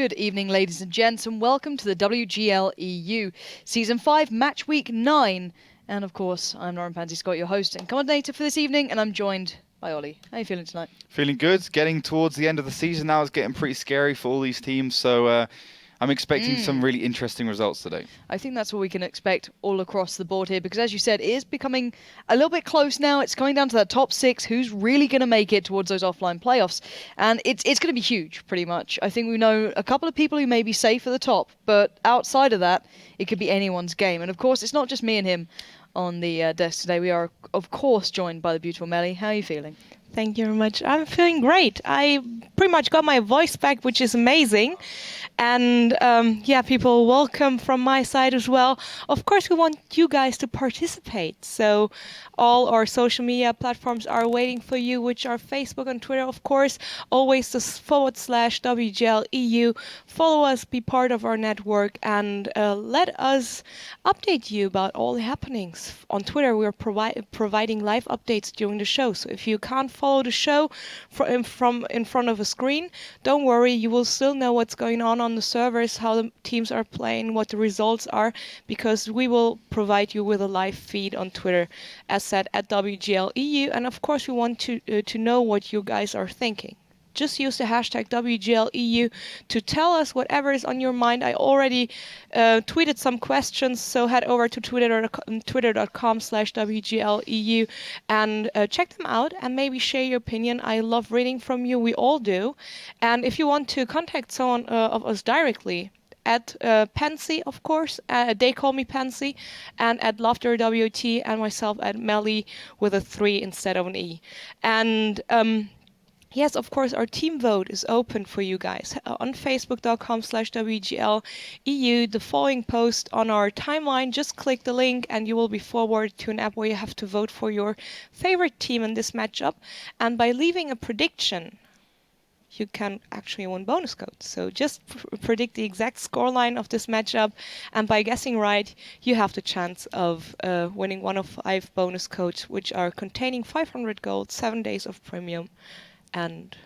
Good evening, ladies and gents, and welcome to the WGL EU Season 5, Match Week 9. And of course, I'm Lauren Pansy Scott, your host and coordinator for this evening, and I'm joined by Ollie. How are you feeling tonight? Feeling good. Getting towards the end of the season now. It's getting pretty scary for all these teams, so I'm expecting some really interesting results today. I think that's what we can expect all across the board here, because as you said, it is becoming a little bit close now. It's coming down to that top 6. Who's really going to make it towards those offline playoffs? And it's going to be huge, pretty much. I think we know a couple of people who may be safe at the top, but outside of that, it could be anyone's game. And of course, it's not just me and him on the desk today. We are, of course, joined by the beautiful Melly. How are you feeling? Thank you very much. I'm feeling great. I pretty much got my voice back, which is amazing. And people, welcome from my side as well. Of course, we want you guys to participate. So all our social media platforms are waiting for you, which are Facebook and Twitter, of course. Always the /WGL EU. Follow us, be part of our network, and let us update you about all the happenings. On Twitter, we're providing live updates during the show. So if you can't follow the show from in front of a screen, don't worry, you will still know what's going on the servers, how the teams are playing, what the results are, because we will provide you with a live feed on Twitter, as said, at WGL EU. And of course, we want to know what you guys are thinking. Just use the hashtag WGLEU to tell us whatever is on your mind. I already tweeted some questions, so head over to twitter.com/WGLEU and check them out and maybe share your opinion. I love reading from you. We all do. And if you want to contact someone of us directly, at Pansy, of course, they call me Pansy, and at LaughterWT, and myself at Melly with a 3 instead of an E. And yes, of course, our team vote is open for you guys on facebook.com/WGLEU. The following post on our timeline, just click the link and you will be forwarded to an app where you have to vote for your favorite team in this matchup. And by leaving a prediction, you can actually win bonus codes. So just predict the exact scoreline of this matchup, and by guessing right, you have the chance of winning one of 5 bonus codes, which are containing 500 gold, 7 days of premium, and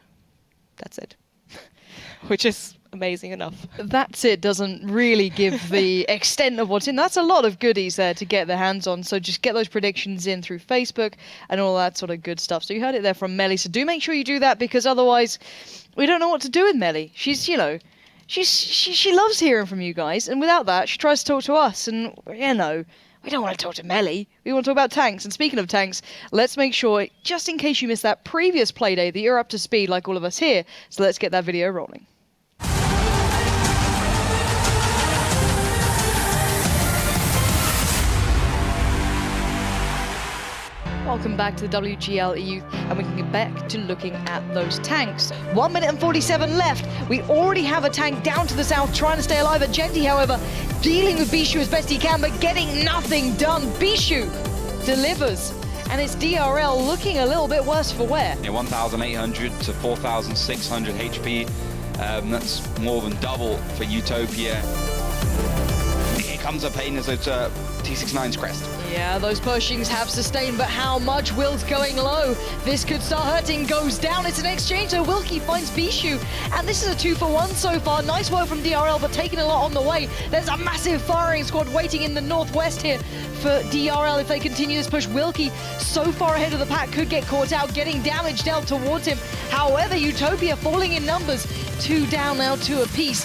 that's it. Which is amazing enough. That's it. Doesn't really give the extent of what's in. That's a lot of goodies there to get their hands on. So just get those predictions in through Facebook and all that sort of good stuff. So you heard it there from Melly. So do make sure you do that, because otherwise we don't know what to do with Melly. She's, she loves hearing from you guys. And without that, she tries to talk to us. And, we don't want to talk to Melly. We want to talk about tanks. And speaking of tanks, let's make sure, just in case you missed that previous playdate, that you're up to speed like all of us here. So let's get that video rolling. Welcome back to the WGL EU, and we can get back to looking at those tanks. 1 minute and 47 left. We already have a tank down to the south trying to stay alive. Genti, however, dealing with Bishu as best he can, but getting nothing done. Bishu delivers, and it's DRL looking a little bit worse for wear. Yeah, 1,800 to 4,600 HP. That's more than double for Utopia. Here comes a pain as it's T69's crest. Yeah, those Pershings have sustained, but how much? Will's going low. This could start hurting. Goes down. It's an exchange, so Wilkie finds Bishu. And this is a 2-for-1 so far. Nice work from DRL, but taking a lot on the way. There's a massive firing squad waiting in the northwest here for DRL if they continue this push. Wilkie, so far ahead of the pack, could get caught out, getting damage dealt towards him. However, Utopia falling in numbers. 2 down now, 2 apiece.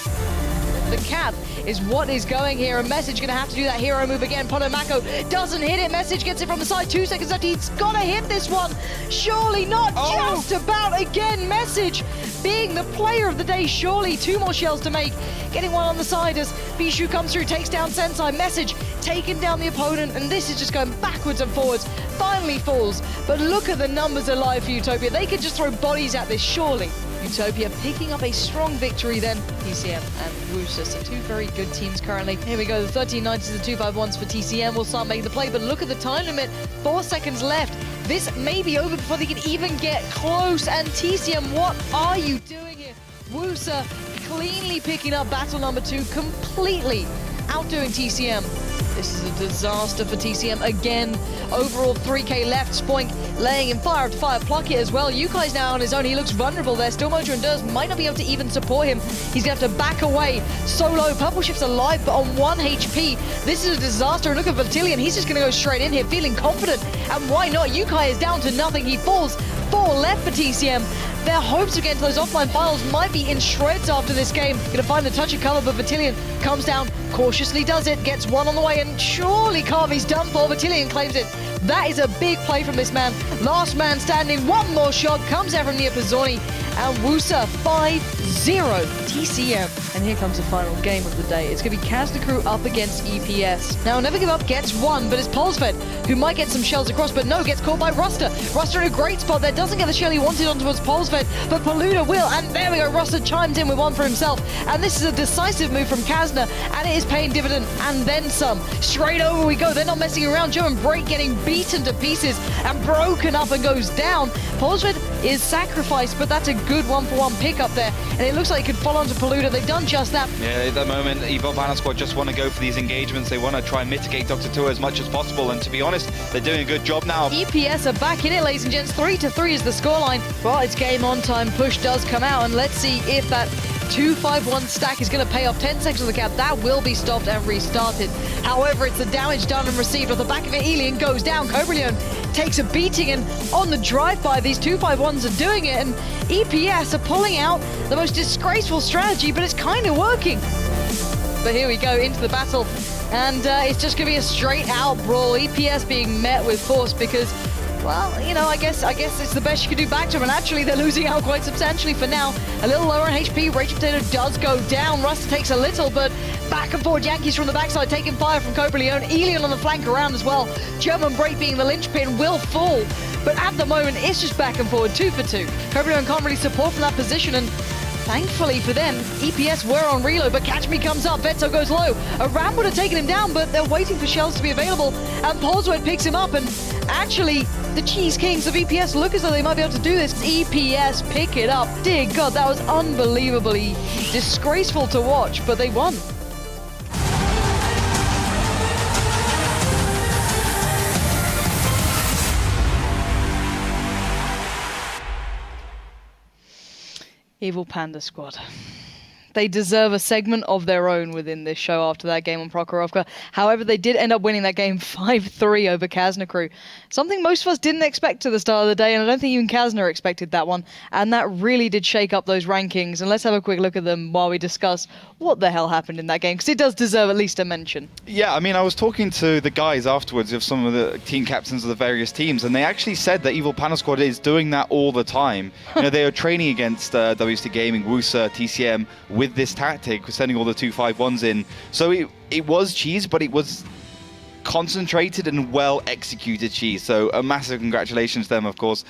The cap is what is going here. A Message going to have to do that hero move again. Potomako doesn't hit it. Message gets it from the side. 2 seconds left. He's got to hit this one. Surely not. Just about again. Message being the player of the day. Surely 2 more shells to make. Getting one on the side as Bishu comes through. Takes down Sensei. Message taking down the opponent. And this is just going backwards and forwards. Finally falls. But look at the numbers alive for Utopia. They could just throw bodies at this, surely. Utopia picking up a strong victory then. TCM and Wooster, so 2 very good teams currently. Here we go, the 1390s and the 251s for TCM will start making the play, but look at the time limit, 4 seconds left. This may be over before they can even get close, and TCM, what are you doing here? Wooster cleanly picking up battle number 2, completely outdoing TCM. This is a disaster for TCM again. Overall 3k left. Spoink laying in fire after fire. Pluck it as well. Yukai's now on his own. He looks vulnerable there. Still Mojo and Durs might not be able to even support him. He's going to have to back away. Solo. Purple Shift's alive, but on 1 HP. This is a disaster. And look at Vertilion. He's just going to go straight in here, feeling confident. And why not? Yukai is down to nothing. He falls. 4 left for TCM. Their hopes against those offline finals might be in shreds after this game. Gonna find the touch of cover, but Vertilion comes down, cautiously does it, gets one on the way, and surely Carvy's done for. Vertilion claims it. That is a big play from this man. Last man standing, one more shot, comes out from near Pizzoni, and Wusa 5-0 TCM. And here comes the final game of the day. It's gonna be Kazna Crew up against EPS. Now, Never Give Up gets one, but it's Polsved who might get some shells across, but no, gets caught by Ruster. Ruster in a great spot there, doesn't get the shell he wanted on towards Polsved, but Paluda will, and there we go, Ruster chimes in with one for himself, and this is a decisive move from Kazna, and it is paying dividend, and then some. Straight over we go, they're not messing around. Joe and Break getting beaten to pieces and broken up and goes down. Polsved is sacrificed, but that's a good 1-for-1 pick up there, and it looks like it could follow on to Paluda. They've done just that. Yeah, at the moment, Evo Banner Squad just want to go for these engagements. They want to try and mitigate Dr. Tua as much as possible, and to be honest, they're doing a good job now. EPS are back in it, ladies and gents. 3-3 is the scoreline. Well, it's game on time. Push does come out, and let's see if that 2-5-1 stack is going to pay off. 10 seconds on the cap. That will be stopped and restarted. However, it's the damage done and received. Off the back of it, Elian goes down. Cobra Leon takes a beating, and on the drive-by, these 2-5-1s are doing it, and EPS are pulling out the most disgraceful strategy, but it's kind of working. But here we go into the battle, and it's just going to be a straight-out brawl. EPS being met with force because, well, you know, I guess it's the best you can do back to them, and actually they're losing out quite substantially for now. A little lower on HP. Rachel Potato does go down. Ruster takes a little, but back and forward Yankees from the backside taking fire from Cobra Leon. Elian on the flank around as well. German Break being the linchpin will fall, but at the moment it's just back and forward, 2 for 2. Cobra Leon can't really support from that position, and thankfully for them, EPS were on reload, but Catch Me comes up. Vetso goes low. A Ram would have taken him down, but they're waiting for shells to be available, and Polswood picks him up, and actually, the Cheese Kings of EPS look as though they might be able to do this. EPS pick it up. Dear God, that was unbelievably disgraceful to watch, but they won. Evil Panda Squad. They deserve a segment of their own within this show after that game on Prokhorovka. However, they did end up winning that game 5-3 over Kazna Crew. Something most of us didn't expect at the start of the day, and I don't think even Kazna expected that one. And that really did shake up those rankings. And let's have a quick look at them while we discuss what the hell happened in that game, because it does deserve at least a mention. Yeah, I mean, I was talking to the guys afterwards of some of the team captains of the various teams, and they actually said that Evil Panda Squad is doing that all the time. You know, they are training against WST Gaming, Wusa, TCM with this tactic, sending all the 2-5-1s in. So it was cheese, but it was concentrated and well executed cheese. So a massive congratulations to them, of course.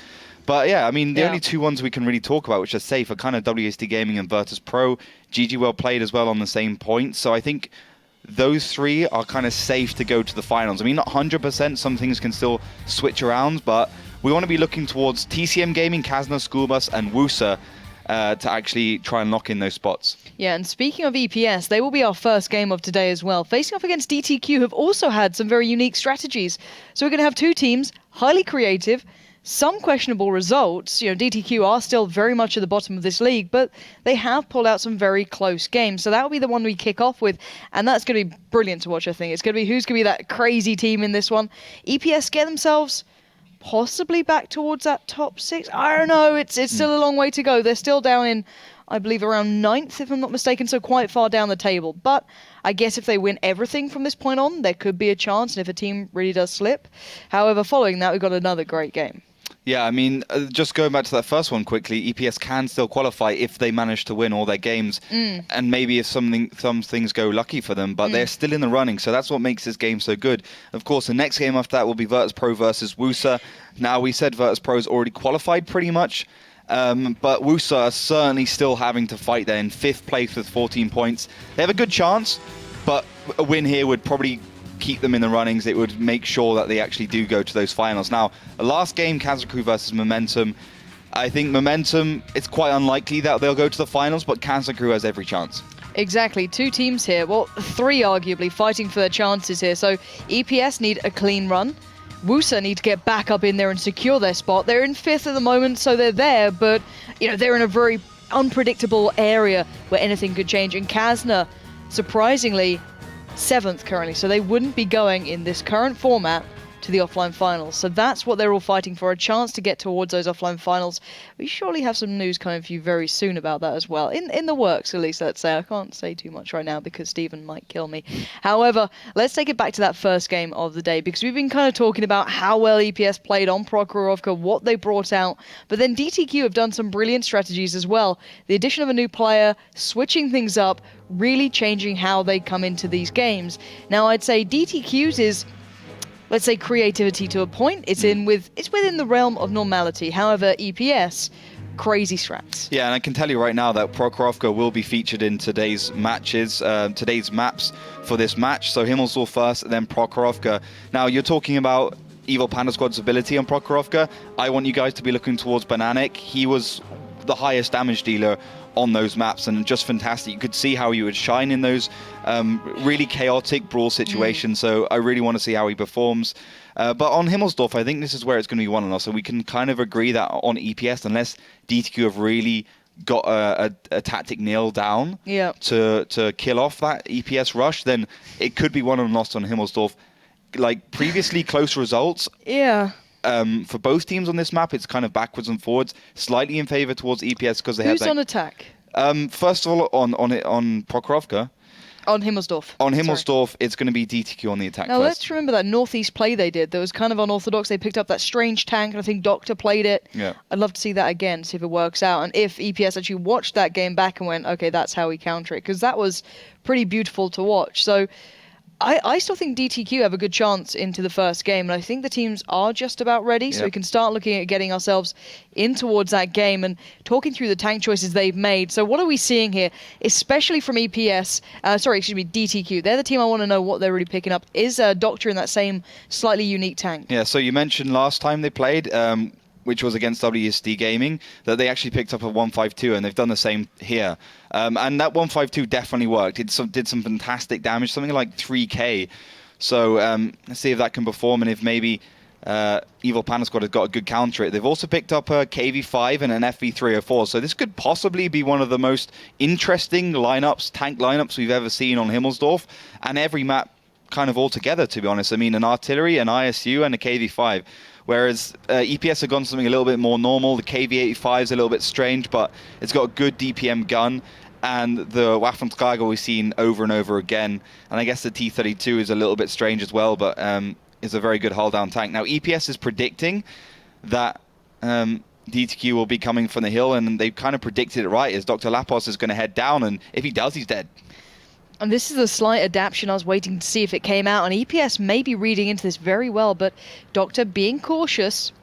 But yeah, I mean, the only two ones we can really talk about, which are safe, are kind of WST Gaming and Virtus Pro. GG well played as well on the same point. So I think those three are kind of safe to go to the finals. I mean, not 100%, some things can still switch around, but we want to be looking towards TCM Gaming, Kazna, Schoolbus, and Wusa to actually try and lock in those spots. Yeah, and speaking of EPS, they will be our first game of today as well. Facing off against DTQ, who have also had some very unique strategies. So we're going to have two teams, highly creative, some questionable results. You know, DTQ are still very much at the bottom of this league, but they have pulled out some very close games. So that will be the one we kick off with, and that's going to be brilliant to watch, I think. It's going to be who's going to be that crazy team in this one. EPS get themselves possibly back towards that top 6. I don't know. It's still a long way to go. They're still down in, I believe, around 9th, if I'm not mistaken, so quite far down the table. But I guess if they win everything from this point on, there could be a chance, and if a team really does slip. However, following that, we've got another great game. Yeah, I mean, just going back to that first one quickly, EPS can still qualify if they manage to win all their games, and maybe if some things go lucky for them, but they're still in the running, so that's what makes this game so good. Of course, the next game after that will be Virtus Pro versus Wusa. Now, we said Virtus Pro's already qualified pretty much, but Wusa are certainly still having to fight there in 5th place with 14 points. They have a good chance, but a win here would probably keep them in the runnings. It would make sure that they actually do go to those finals. Now, the last game, Kazna Crew versus Momentum. I think Momentum, it's quite unlikely that they'll go to the finals, but Kazna Crew has every chance. Exactly, 2 teams here. Well, 3 arguably fighting for their chances here. So EPS need a clean run. Wusa need to get back up in there and secure their spot. They're in 5th at the moment, so they're there, but they're in a very unpredictable area where anything could change. And Kazna, surprisingly, 7th currently, so they wouldn't be going in this current format to the offline finals. So that's what they're all fighting for, a chance to get towards those offline finals. We surely have some news coming for you very soon about that as well. In the works, at least, let's say. I can't say too much right now because Stephen might kill me. However, let's take it back to that first game of the day, because we've been kind of talking about how well EPS played on Prokhorovka, what they brought out, but then DTQ have done some brilliant strategies as well. The addition of a new player, switching things up, really changing how they come into these games. Now, I'd say DTQ's is, let's say, creativity to a point. It's within the realm of normality. However, EPS, crazy strats. Yeah, and I can tell you right now that Prokhorovka will be featured in today's matches, today's maps for this match. So Himmelsdorf first, and then Prokhorovka. Now, you're talking about Evil Panda Squad's ability on Prokhorovka. I want you guys to be looking towards Bananik. He was the highest damage dealer on those maps, and just fantastic. You could see how he would shine in those really chaotic brawl situations. So I really want to see how he performs. But on Himmelsdorf, I think this is where it's going to be one on us. So we can kind of agree that on EPS, unless DTQ have really got a tactic nailed down to kill off that EPS rush, then it could be one on lost on Himmelsdorf. Like previously close results. Yeah. For both teams on this map, it's kind of backwards and forwards, slightly in favor towards EPS because they have. Who's on attack? First of all, on Prokhorovka. On Himmelsdorf. On Himmelsdorf, it's going to be DTQ on the attack. Now first. Let's remember that Northeast play they did. That was kind of unorthodox. They picked up that strange tank, and I think Doctor played it. Yeah. I'd love to see that again, see if it works out, and if EPS actually watched that game back and went, okay, that's how we counter it, because that was pretty beautiful to watch. So I still think DTQ have a good chance into the first game, and I think the teams are just about ready, so we can start looking at getting ourselves in towards that game and talking through the tank choices they've made. So what are we seeing here, especially from EPS, DTQ? They're the team I want to know what they're really picking up. Is Doctor in that same slightly unique tank? Yeah, so you mentioned last time they played, which was against WSD Gaming, that they actually picked up a 152, and they've done the same here. And that 152 definitely worked. It did some fantastic damage, something like 3k. So let's see if that can perform, and if maybe Evil Panda Squad has got a good counter it. They've also picked up a KV5 and an FV304, so this could possibly be one of the most interesting tank lineups we've ever seen on Himmelsdorf, and every map kind of all together, to be honest. I mean, an artillery, an ISU, and a KV5. Whereas EPS have gone something a little bit more normal. The KV-85 is a little bit strange, but it's got a good DPM gun. And the Waffenträger we've seen over and over again. And I guess the T-32 is a little bit strange as well, but is a very good hull-down tank. Now, EPS is predicting that DTQ will be coming from the hill, and they've kind of predicted it right, as Dr. Lapos is going to head down, and if he does, he's dead. And this is a slight adaptation. I was waiting to see if it came out, and EPS may be reading into this very well, but Doctor being cautious.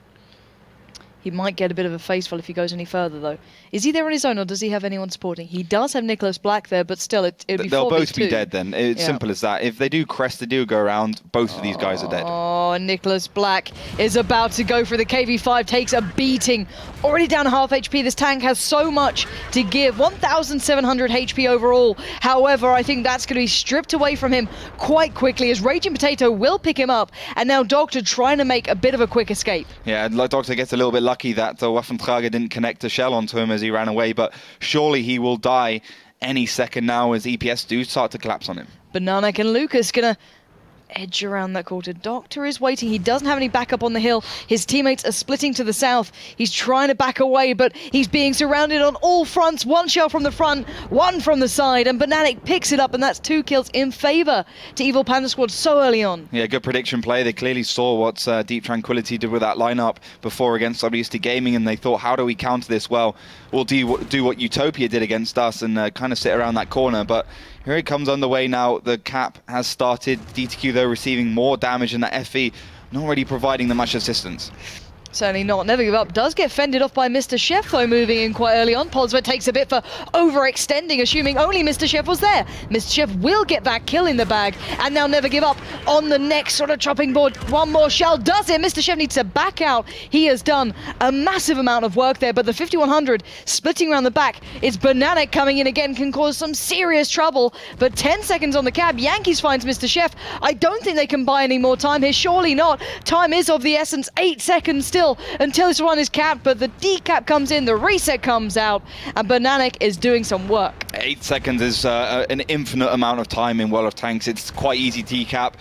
He might get a bit of a faceful if he goes any further, though. Is he there on his own, or does he have anyone supporting? He does have Nicholas Black there, but still, it'd be 4v2. They'll both be dead then. It's simple as that. If they do crest, they do go around, both of these guys are dead. Oh, Nicholas Black is about to go for the KV5, takes a beating. Already down half HP. This tank has so much to give. 1,700 HP overall. However, I think that's going to be stripped away from him quite quickly, as Raging Potato will pick him up, and now Doctor trying to make a bit of a quick escape. Yeah, like Doctor gets a little bit lucky that the Waffenträger didn't connect a shell onto him as he ran away, but surely he will die any second now as EPS do start to collapse on him. Bananek and Lucas gonna edge around that quarter. Doctor is waiting. He doesn't have any backup on the hill. His teammates are splitting to the south. He's trying to back away, but he's being surrounded on all fronts. One shell from the front, one from the side, and Bananek picks it up, and that's 2 kills in favor to Evil Panda Squad so early on. Yeah, good prediction play. They clearly saw what Deep Tranquility did with that lineup before against WSD Gaming, and they thought, how do we counter this? Well, we'll do what Utopia did against us and kind of sit around that corner, but here it comes underway now. The cap has started. DTQ, though, receiving more damage than that FE, not really providing them much assistance. Certainly not. Never Give Up does get fended off by Mr. Chef, though, moving in quite early on. Polsvet takes a bit for overextending, assuming only Mr. Chef was there. Mr. Chef will get that kill in the bag, and now Never Give Up on the next sort of chopping board. One more shell does it. Mr. Chef needs to back out. He has done a massive amount of work there, but the 5100 splitting around the back. It's Bananic coming in again, can cause some serious trouble, but 10 seconds on the cab. Yankees finds Mr. Chef. I don't think they can buy any more time here. Surely not. Time is of the essence. 8 seconds still until this one is capped, but the decap comes in, the reset comes out, and Bananic is doing some work. 8 seconds is an infinite amount of time in World of Tanks. It's quite easy to decap.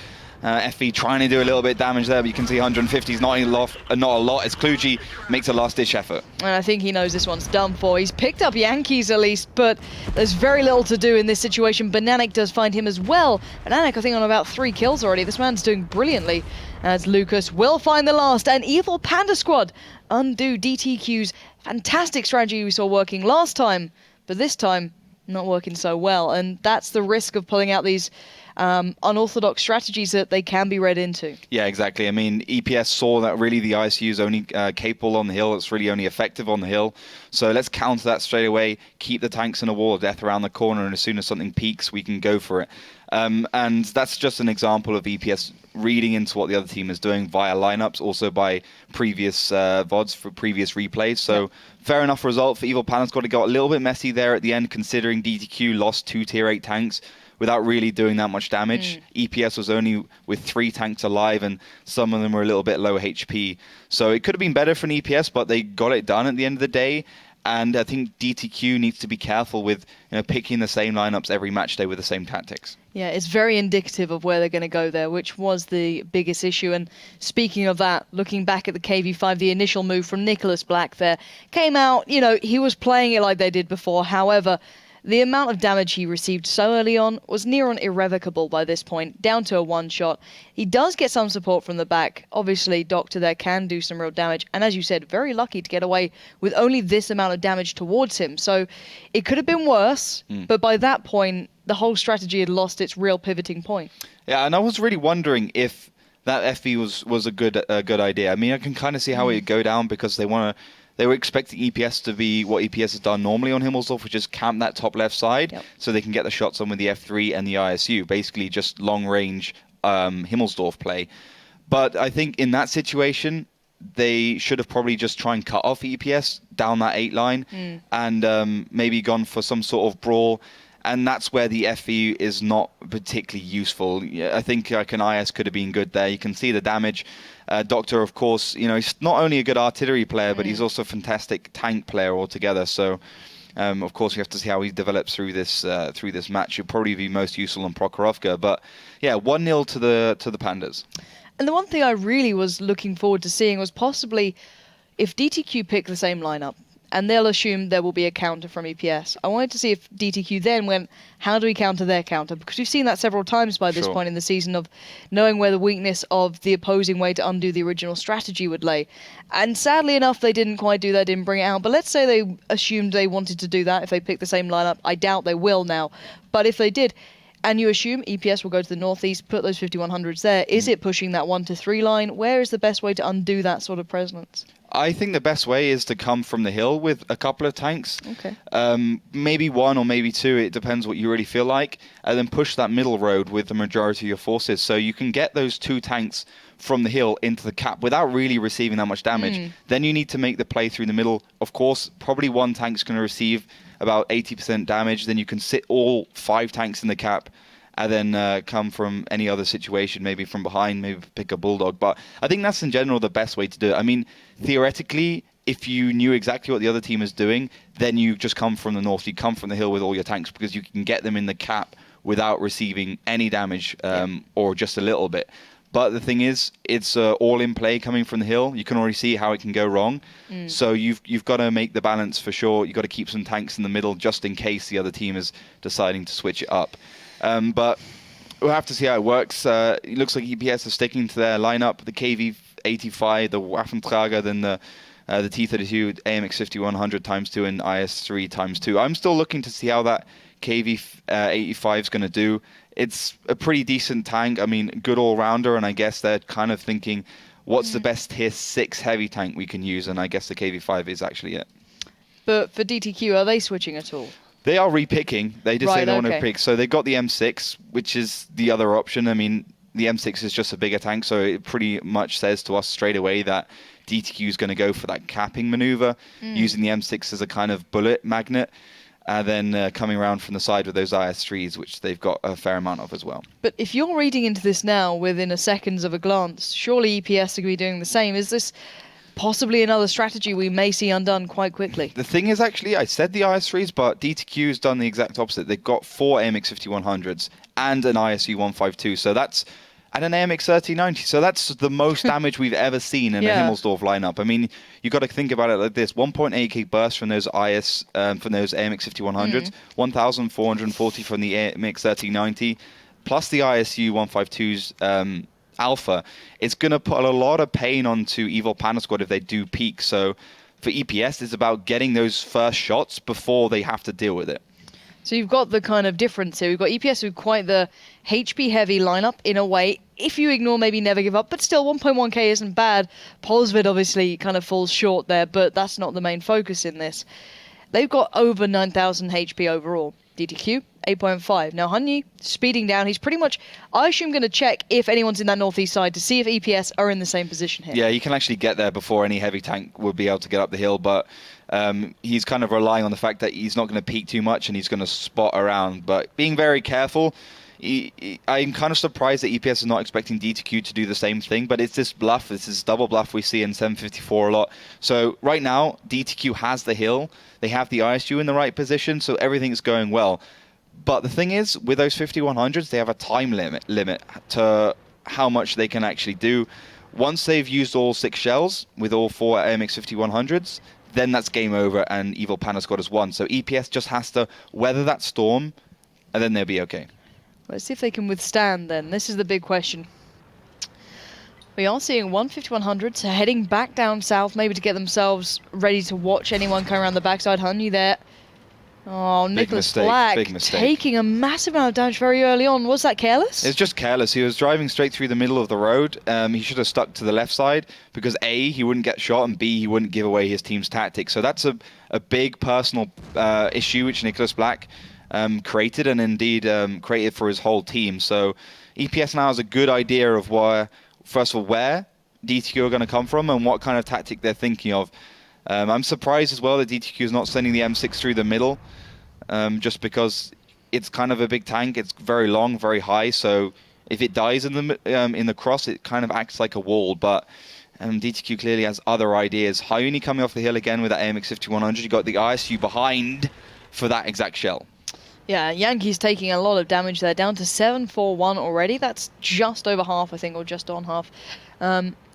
FV trying to do a little bit of damage there, but you can see 150 is not a lot as Kluji makes a last-ditch effort. And I think he knows this one's done for. He's picked up Yankees at least, but there's very little to do in this situation. Bananic does find him as well. Bananic, I think, on about 3 kills already. This man's doing brilliantly, as Lucas will find the last. And Evil Panda Squad undo DTQ's fantastic strategy we saw working last time, but this time not working so well. And that's the risk of pulling out these unorthodox strategies that they can be read into. Yeah, exactly. I mean, EPS saw that really the ISU is only capable on the hill. It's really only effective on the hill. So let's counter that straight away, keep the tanks in a wall of death around the corner, and as soon as something peaks, we can go for it. And that's just an example of EPS reading into what the other team is doing via lineups, also by previous VODs for previous replays. So fair enough result for Evil Panda Squad. It got a little bit messy there at the end, considering DTQ lost 2 tier 8 tanks without really doing that much damage. EPS was only with 3 tanks alive, and some of them were a little bit low HP. So it could have been better for an EPS, but they got it done at the end of the day. And I think DTQ needs to be careful with picking the same lineups every match day with the same tactics. Yeah, it's very indicative of where they're going to go there, which was the biggest issue. And speaking of that, looking back at the KV5, the initial move from Nicholas Black there came out, he was playing it like they did before. However, the amount of damage he received so early on was near on irrevocable by this point, down to a 1-shot. He does get some support from the back. Obviously, Doctor there can do some real damage. And as you said, very lucky to get away with only this amount of damage towards him. So it could have been worse, but by that point, the whole strategy had lost its real pivoting point. Yeah, and I was really wondering if that FV was a good idea. I mean, I can kind of see how it would go down, because they were expecting EPS to be what EPS has done normally on Himmelsdorf, which is camp that top left side, so they can get the shots on with the F3 and the ISU, basically just long-range Himmelsdorf play. But I think in that situation, they should have probably just tried and cut off EPS down that 8 line and maybe gone for some sort of brawl. And that's where the FE is not particularly useful. I think an IS could have been good there. You can see the damage. Doctor, of course, he's not only a good artillery player, but he's also a fantastic tank player altogether. So, of course, we have to see how he develops through this match. He'll probably be most useful on Prokhorovka. But yeah, 1-0 to the Pandas. And the one thing I really was looking forward to seeing was possibly if DTQ pick the same lineup, and they'll assume there will be a counter from EPS. I wanted to see if DTQ then went, how do we counter their counter? Because we've seen that several times by this point in the season, of knowing where the weakness of the opposing way to undo the original strategy would lay. And sadly enough, they didn't quite do that, didn't bring it out. But let's say they assumed they wanted to do that if they picked the same lineup. I doubt they will now. But if they did, and you assume EPS will go to the northeast, put those 5100s there, is it pushing that 1 to 3 line? Where is the best way to undo that sort of presence? I think the best way is to come from the hill with a couple of tanks. Okay. Maybe 1 or maybe 2, it depends what you really feel like, and then push that middle road with the majority of your forces. So you can get those 2 tanks from the hill into the cap without really receiving that much damage. Then you need to make the play through the middle. Of course, probably 1 tank's going to receive about 80% damage. Then you can sit all 5 tanks in the cap, and then come from any other situation, maybe from behind, maybe pick a Bulldog. But I think that's in general the best way to do it. I mean, theoretically, if you knew exactly what the other team is doing, then you just come from the north. You come from the hill with all your tanks, because you can get them in the cap without receiving any damage or just a little bit. But the thing is, it's all in play coming from the hill. You can already see how it can go wrong. So you've got to make the balance for sure. You've got to keep some tanks in the middle just in case the other team is deciding to switch it up. But we'll have to see how it works. It looks like EPS are sticking to their lineup: the KV85, the Waffentrager, then the T32, AMX 5100 ×2, and IS3 ×2. I'm still looking to see how that KV85 is going to do. It's a pretty decent tank. I mean, good all-rounder, and I guess they're kind of thinking, what's the best tier 6 heavy tank we can use, and I guess the KV-5 is actually it. But for DTQ, are they switching at all? They are repicking. They did say they want to okay. pick. So they've got the M6, which is the other option. I mean, the M6 is just a bigger tank, so it pretty much says to us straight away that DTQ is going to go for that capping maneuver, using the M6 as a kind of bullet magnet, and then coming around from the side with those IS-3s, which they've got a fair amount of as well. But if you're reading into this now within a seconds of a glance, surely EPS are going to be doing the same. Is this possibly another strategy we may see undone quite quickly? The thing is, actually, I said the IS-3s, but DTQ has done the exact opposite. They've got 4 AMX 5100s and an ISU 152, so that's and an AMX 3090. So that's the most damage we've ever seen in a Himmelsdorf lineup. I mean, you got to think about it like this: 1.8k burst from those from those AMX 5100s, 1,440 from the AMX 3090, plus the ISU 152's alpha. It's going to put a lot of pain onto Evil Panda Squad if they do peak. So for EPS, it's about getting those first shots before they have to deal with it. So you've got the kind of difference here. We've got EPS with quite the HP-heavy lineup in a way, if you ignore maybe Never Give Up, but still 1.1k isn't bad. Polsvid obviously kind of falls short there, but that's not the main focus in this. They've got over 9,000 HP overall. DTQ, 8.5. Now, Hanyi, speeding down. He's pretty much, I assume, going to check if anyone's in that northeast side to see if EPS are in the same position here. Yeah, he can actually get there before any heavy tank would be able to get up the hill, but he's kind of relying on the fact that he's not going to peak too much and he's going to spot around, but being very careful. I'm kind of surprised that EPS is not expecting DTQ to do the same thing, but it's this bluff, it's this double bluff we see in 754 a lot. So right now, DTQ has the hill, they have the ISU in the right position, so everything's going well. But the thing is, with those 5100s, they have a time limit to how much they can actually do. Once they've used all 6 shells with all 4 AMX 5100s, then that's game over and Evil Panda Squad has won. So EPS just has to weather that storm, and then they'll be okay. Let's see if they can withstand then. This is the big question. We are seeing 15100s heading back down south, maybe to get themselves ready to watch anyone come around the backside. Honey there. Oh, Nicholas Black taking a massive amount of damage very early on. Was that careless? It's just careless. He was driving straight through the middle of the road. He should have stuck to the left side because A, he wouldn't get shot, and B, he wouldn't give away his team's tactics. So that's a big personal issue which Nicholas Black created, and indeed created for his whole team. So EPS now has a good idea of first of all, where DTQ are going to come from and what kind of tactic they're thinking of. I'm surprised as well that DTQ is not sending the M6 through the middle, just because it's kind of a big tank. It's very long, very high, so if it dies in the cross, it kind of acts like a wall. But DTQ clearly has other ideas. Hyuni coming off the hill again with that AMX 5100. You got the ISU behind for that exact shell. Yeah, Yankees taking a lot of damage there, down to 741 already. That's just over half, I think, or just on half.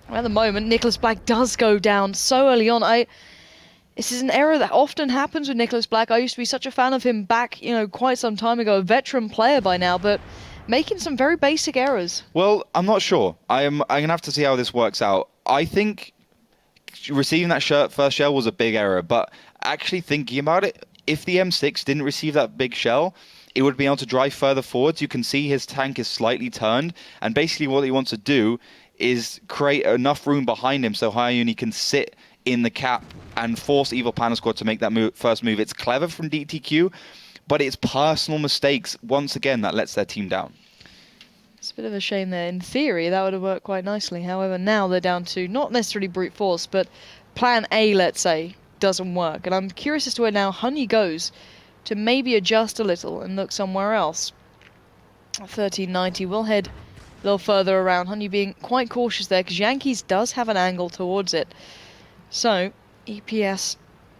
At the moment, Nicholas Black does go down so early on. This is an error that often happens with Nicholas Black. I used to be such a fan of him back, quite some time ago. A veteran player by now, but making some very basic errors. Well, I'm not sure. I'm going to have to see how this works out. I think receiving that first shell was a big error, but actually thinking about it, if the M6 didn't receive that big shell, it would be able to drive further forwards. You can see his tank is slightly turned, and basically what he wants to do is create enough room behind him so Hyuni can sit in the cap and force Evil Panda Squad to make that first move. It's clever from DTQ, but it's personal mistakes, once again, that lets their team down. It's a bit of a shame there. In theory, that would have worked quite nicely. However, now they're down to not necessarily brute force, but plan A, let's say, doesn't work. And I'm curious as to where now Honey goes to maybe adjust a little and look somewhere else. 1390 will head a little further around. Honey being quite cautious there because Yankees does have an angle towards it. So EPS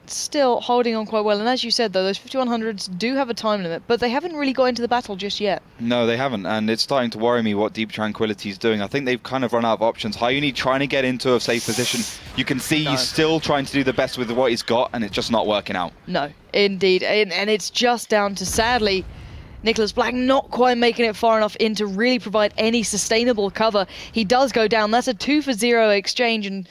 still holding on quite well. And as you said, though, those 5100s do have a time limit, but they haven't really got into the battle just yet. No, they haven't, and it's starting to worry me what Deep Tranquility is doing. I think they've kind of run out of options. Hyuni trying to get into a safe position. You can see he's still trying to do the best with what he's got, and it's just not working out. No, indeed. And it's just down to, sadly, Nicholas Black not quite making it far enough in to really provide any sustainable cover. He does go down. That's a 2-for-0 exchange, and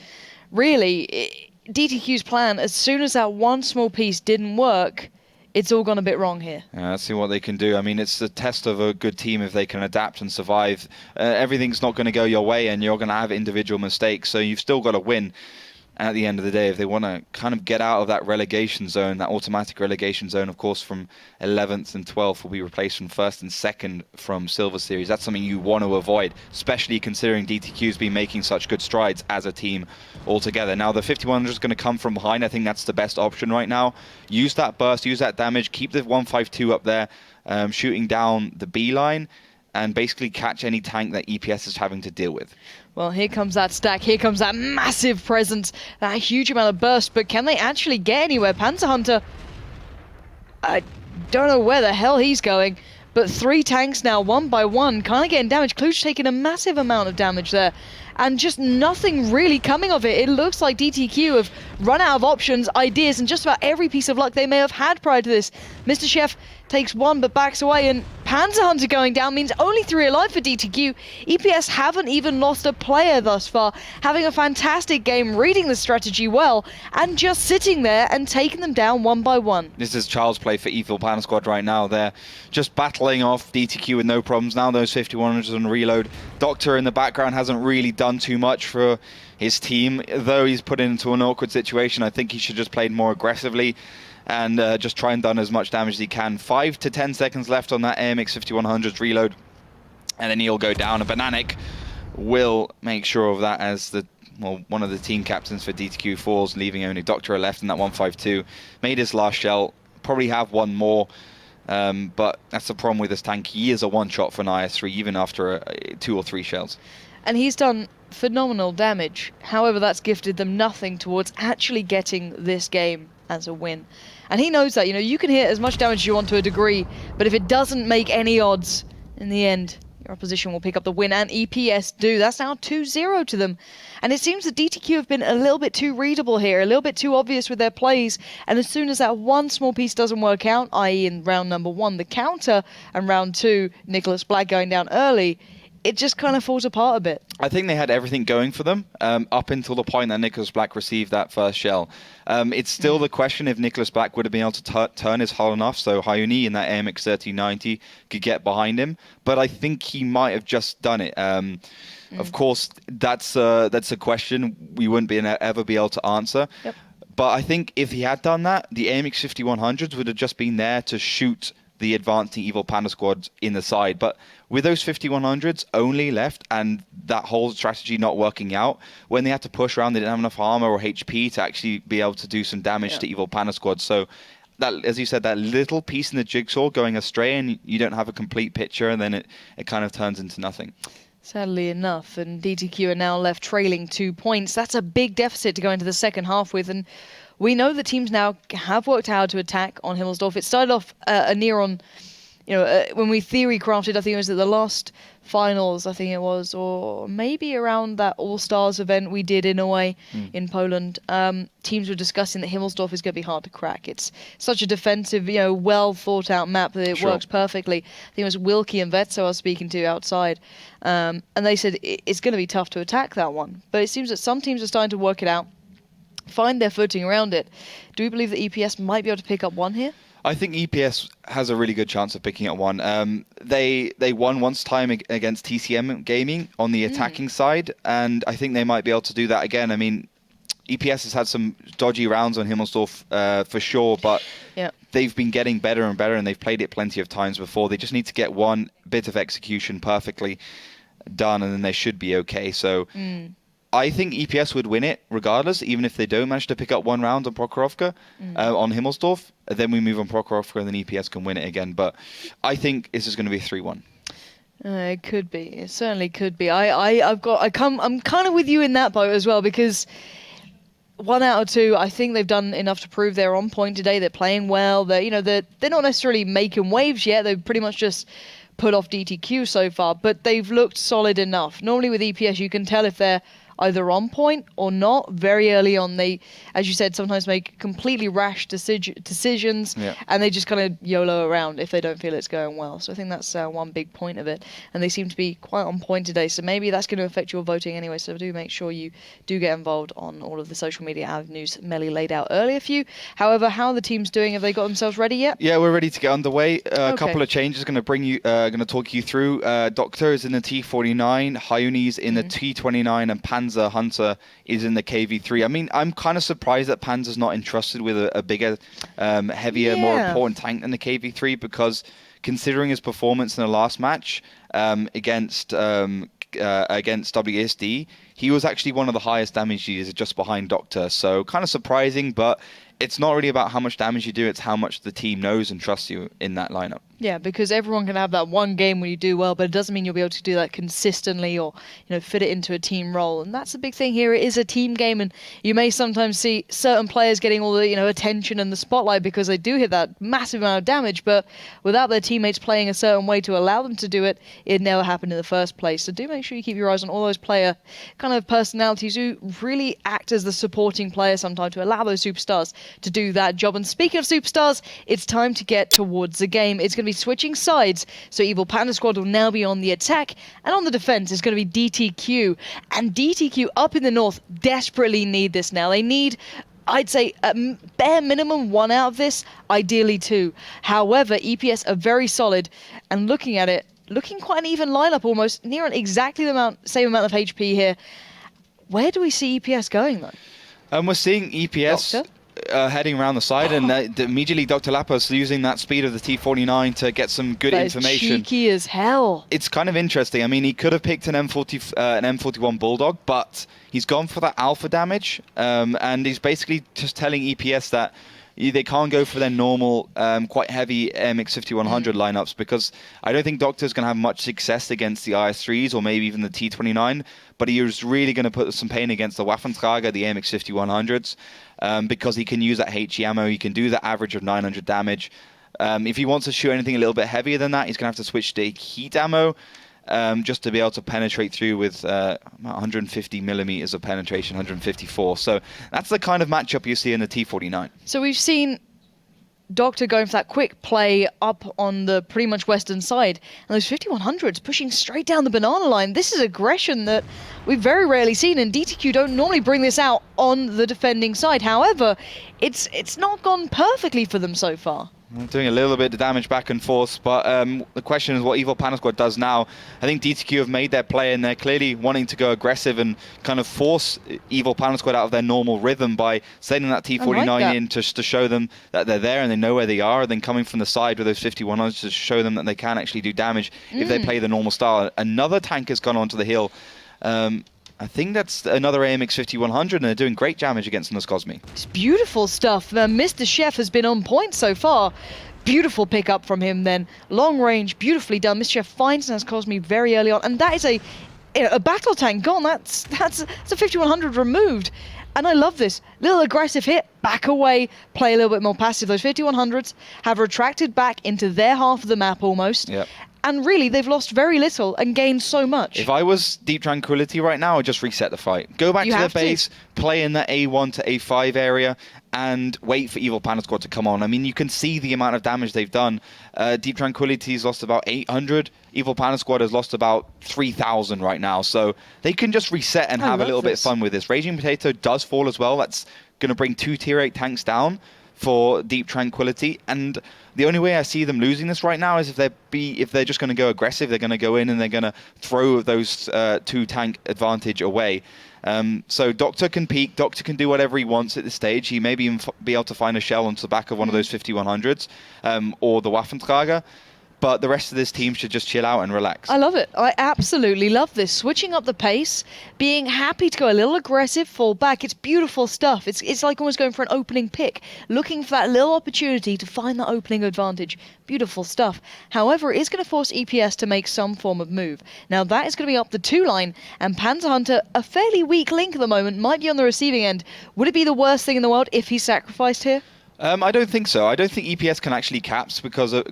really, DTQ's plan, as soon as that one small piece didn't work, it's all gone a bit wrong here. Yeah, let's see what they can do. I mean, it's the test of a good team if they can adapt and survive. Everything's not going to go your way, and you're going to have individual mistakes, so you've still got to win. At the end of the day, if they want to kind of get out of that relegation zone, that automatic relegation zone, of course, from 11th and 12th will be replaced from 1st and 2nd from Silver Series. That's something you want to avoid, especially considering DTQ's been making such good strides as a team altogether. Now, the 5100 is going to come from behind. I think that's the best option right now. Use that burst, use that damage, keep the 152 up there, shooting down the B line, and basically catch any tank that EPS is having to deal with. Well, here comes that stack. Here comes that massive presence, that huge amount of burst. But can they actually get anywhere? Panzer Hunter, I don't know where the hell he's going. But 3 tanks now, one by one, kind of getting damaged. Kluge taking a massive amount of damage there. And just nothing really coming of it. It looks like DTQ have run out of options, ideas, and just about every piece of luck they may have had prior to this. Mr. Chef takes one but backs away, and Panzer Hunter going down means only 3 alive for DTQ. EPS haven't even lost a player thus far, having a fantastic game, reading the strategy well, and just sitting there and taking them down one by one. This is child's play for Evil Pan Squad right now. They're just battling off DTQ with no problems. Now those 5100s on reload. Doctor in the background hasn't really done too much for his team, though he's put into an awkward situation. I think he should just played more aggressively and just try and done as much damage as he can. 5 to 10 seconds left on that AMX 5100's reload, and then he'll go down. And Bananic will make sure of that as one of the team captains for DTQ falls, leaving only Doctor left in that 152. Made his last shell, probably have one more, but that's the problem with this tank. He is a one-shot for an IS-3, even after 2 or 3 shells. And he's done phenomenal damage. However, that's gifted them nothing towards actually getting this game as a win. And he knows that, you can hit as much damage as you want to a degree, but if it doesn't make any odds, in the end, your opposition will pick up the win, and EPS do. That's now 2-0 to them. And it seems that DTQ have been a little bit too readable here, a little bit too obvious with their plays, and as soon as that one small piece doesn't work out, i.e. in round number 1, the counter, and round 2, Nicholas Black going down early, it just kind of falls apart a bit. I think they had everything going for them up until the point that Nicholas Black received that first shell. It's still the question if Nicholas Black would have been able to turn his hull enough so Hayuni in that AMX 3090 could get behind him. But I think he might have just done it. Of course, that's a question we wouldn't ever be able to answer. Yep. But I think if he had done that, the AMX 5100s would have just been there to shoot the advancing Evil Panda squad in the side. But with those 5100s only left and that whole strategy not working out, when they had to push around, they didn't have enough armor or HP to actually be able to do some damage to Evil Panda squad. So that, as you said, that little piece in the jigsaw going astray and you don't have a complete picture, and then it kind of turns into nothing. Sadly enough, and DTQ are now left trailing 2 points. That's a big deficit to go into the second half with, and we know the teams now have worked out how to attack on Himmelsdorf. It started off a Neron, when we theory crafted, I think it was at the last finals, I think it was, or maybe around that All-Stars event we did in a way in Poland. Teams were discussing that Himmelsdorf is going to be hard to crack. It's such a defensive, well thought out map that it works perfectly. I think it was Wilkie and Vetso I was speaking to outside. And they said it's going to be tough to attack that one. But it seems that some teams are starting to work it out, find their footing around it. Do we believe that EPS might be able to pick up one here? I think EPS has a really good chance of picking up one. They won once time against TCM Gaming on the attacking side, and I think they might be able to do that again. I mean, EPS has had some dodgy rounds on Himmelsdorf for sure, but they've been getting better and better, and they've played it plenty of times before. They just need to get one bit of execution perfectly done, and then they should be okay. So I think EPS would win it regardless, even if they don't manage to pick up one round on Prokhorovka on Himmelsdorf. Then we move on Prokhorovka, and then EPS can win it again. But I think this is going to be 3-1. It could be. It certainly could be. I'm kind of with you in that boat as well, because 1 out of 2, I think they've done enough to prove they're on point today. They're playing well. They're not necessarily making waves yet. They've pretty much just put off DTQ so far, but they've looked solid enough. Normally with EPS, you can tell if they're either on point or not. Very early on, they, as you said, sometimes make completely rash decisions, and they just kind of YOLO around if they don't feel it's going well. So I think that's one big point of it, and they seem to be quite on point today. So maybe that's going to affect your voting anyway. So do make sure you do get involved on all of the social media avenues Melly laid out earlier for you. However, how are the teams doing? Have they got themselves ready yet? Yeah, we're ready to get underway. A couple of changes going to talk you through. Doctor is in the T49, Hyuni's in the T29, and Panzer Hunter is in the KV3. I mean, I'm kind of surprised that Panzer's not entrusted with a bigger, heavier, more important tank than the KV3, because considering his performance in the last match against WSD, he was actually one of the highest damage users just behind Doctor. So kind of surprising, but it's not really about how much damage you do, it's how much the team knows and trusts you in that lineup. Yeah, because everyone can have that one game when you do well, but it doesn't mean you'll be able to do that consistently or, fit it into a team role. And that's the big thing here. It is a team game, and you may sometimes see certain players getting all the, attention and the spotlight because they do hit that massive amount of damage, but without their teammates playing a certain way to allow them to do it, it never happened in the first place. So do make sure you keep your eyes on all those player kind of personalities who really act as the supporting player sometimes to allow those superstars to do that job. And speaking of superstars, it's time to get towards the game. It's going to be switching sides, so Evil Panda Squad will now be on the attack, and on the defense is going to be DTQ. And DTQ up in the north desperately need this now. They need, I'd say, a bare minimum 1 out of this, ideally 2. However, EPS are very solid, and looking at it, looking quite an even lineup almost, near exactly the same amount of HP here. Where do we see EPS going though? We're seeing EPS heading around the side, and immediately Dr. Lapos using that speed of the T49 to get some good information. Cheeky as hell. It's kind of interesting. I mean, he could have picked an M41 Bulldog, but he's gone for that alpha damage, and he's basically just telling EPS that they can't go for their normal, quite heavy MX5100 lineups, because I don't think Doctor's going to have much success against the IS3s or maybe even the T29, but he was really going to put some pain against the Waffentrager, the MX5100s, because he can use that HE ammo, he can do the average of 900 damage. If he wants to shoot anything a little bit heavier than that, he's going to have to switch to heat ammo, just to be able to penetrate through with 150 millimeters of penetration, 154. So that's the kind of matchup you see in the T49. So we've seen Doctor going for that quick play up on the pretty much western side, and those 5100s pushing straight down the banana line. This is aggression that we've very rarely seen, and DTQ don't normally bring this out on the defending side. However, it's not gone perfectly for them so far. Doing a little bit of damage back and forth, but the question is what Evil Panda Squad does now. I think DTQ have made their play, and they're clearly wanting to go aggressive and kind of force Evil Panda Squad out of their normal rhythm by sending that T49 in just to show them that they're there and they know where they are, and then coming from the side with those 51s to show them that they can actually do damage if they play the normal style. Another tank has gone onto the hill. I think that's another AMX 5100, and they're doing great damage against Noscosmi. It's beautiful stuff. Mr. Chef has been on point so far. Beautiful pickup from him then. Long range, beautifully done. Mr. Chef finds Noscosmi very early on, and that is a battle tank gone. That's a 5100 removed. And I love this. Little aggressive hit, back away, play a little bit more passive. Those 5100s have retracted back into their half of the map almost. Yep. And really, they've lost very little and gained so much. If I was Deep Tranquility right now, I'd just reset the fight. Go back to the base, play in the A1 to A5 area, and wait for Evil Panda Squad to come on. I mean, you can see the amount of damage they've done. Deep Tranquility's lost about 800. Evil Panda Squad has lost about 3,000 right now. So they can just reset and have a little bit of fun with this. Raging Potato does fall as well. That's going to bring 2 tier 8 tanks down for Deep Tranquility, and the only way I see them losing this right now is if they're just going to go aggressive. They're going to go in and they're going to throw those 2 tank advantage away. So Doctor can peek, Doctor can do whatever he wants at this stage. He may even be able to find a shell onto the back of one of those 5100s or the Waffentrager. But the rest of this team should just chill out and relax. I love it. I absolutely love this. Switching up the pace, being happy to go a little aggressive, fall back. It's beautiful stuff. It's like almost going for an opening pick, looking for that little opportunity to find that opening advantage. Beautiful stuff. However, it is going to force EPS to make some form of move. Now, that is going to be up the 2 line, and Panzer Hunter, a fairly weak link at the moment, might be on the receiving end. Would it be the worst thing in the world if he sacrificed here? I don't think so. I don't think EPS can actually cap because of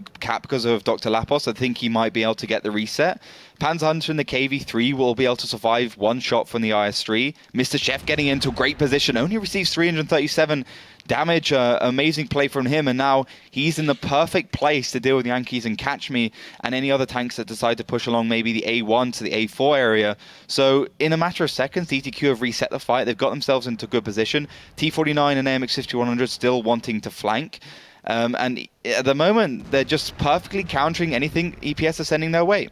Dr. Lapos. I think he might be able to get the reset. Panzer Hunter in the KV-3 will be able to survive one shot from the IS-3. Mr. Chef getting into a great position, only receives 337 damage. Amazing play from him, and now he's in the perfect place to deal with Yankees and Catch Me and any other tanks that decide to push along maybe the A1 to the A4 area. So in a matter of seconds, DTQ have reset the fight. They've got themselves into a good position. T49 and AMX 5100 still wanting to flank. And at the moment, they're just perfectly countering anything EPS are sending their way.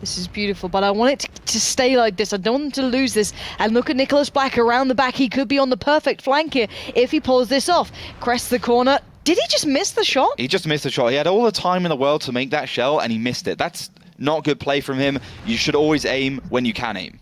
This is beautiful, but I want it to stay like this. I don't want them to lose this. And look at Nicholas Black around the back. He could be on the perfect flank here if he pulls this off. Crests the corner. Did he just miss the shot? He just missed the shot. He had all the time in the world to make that shell, and he missed it. That's not good play from him. You should always aim when you can aim.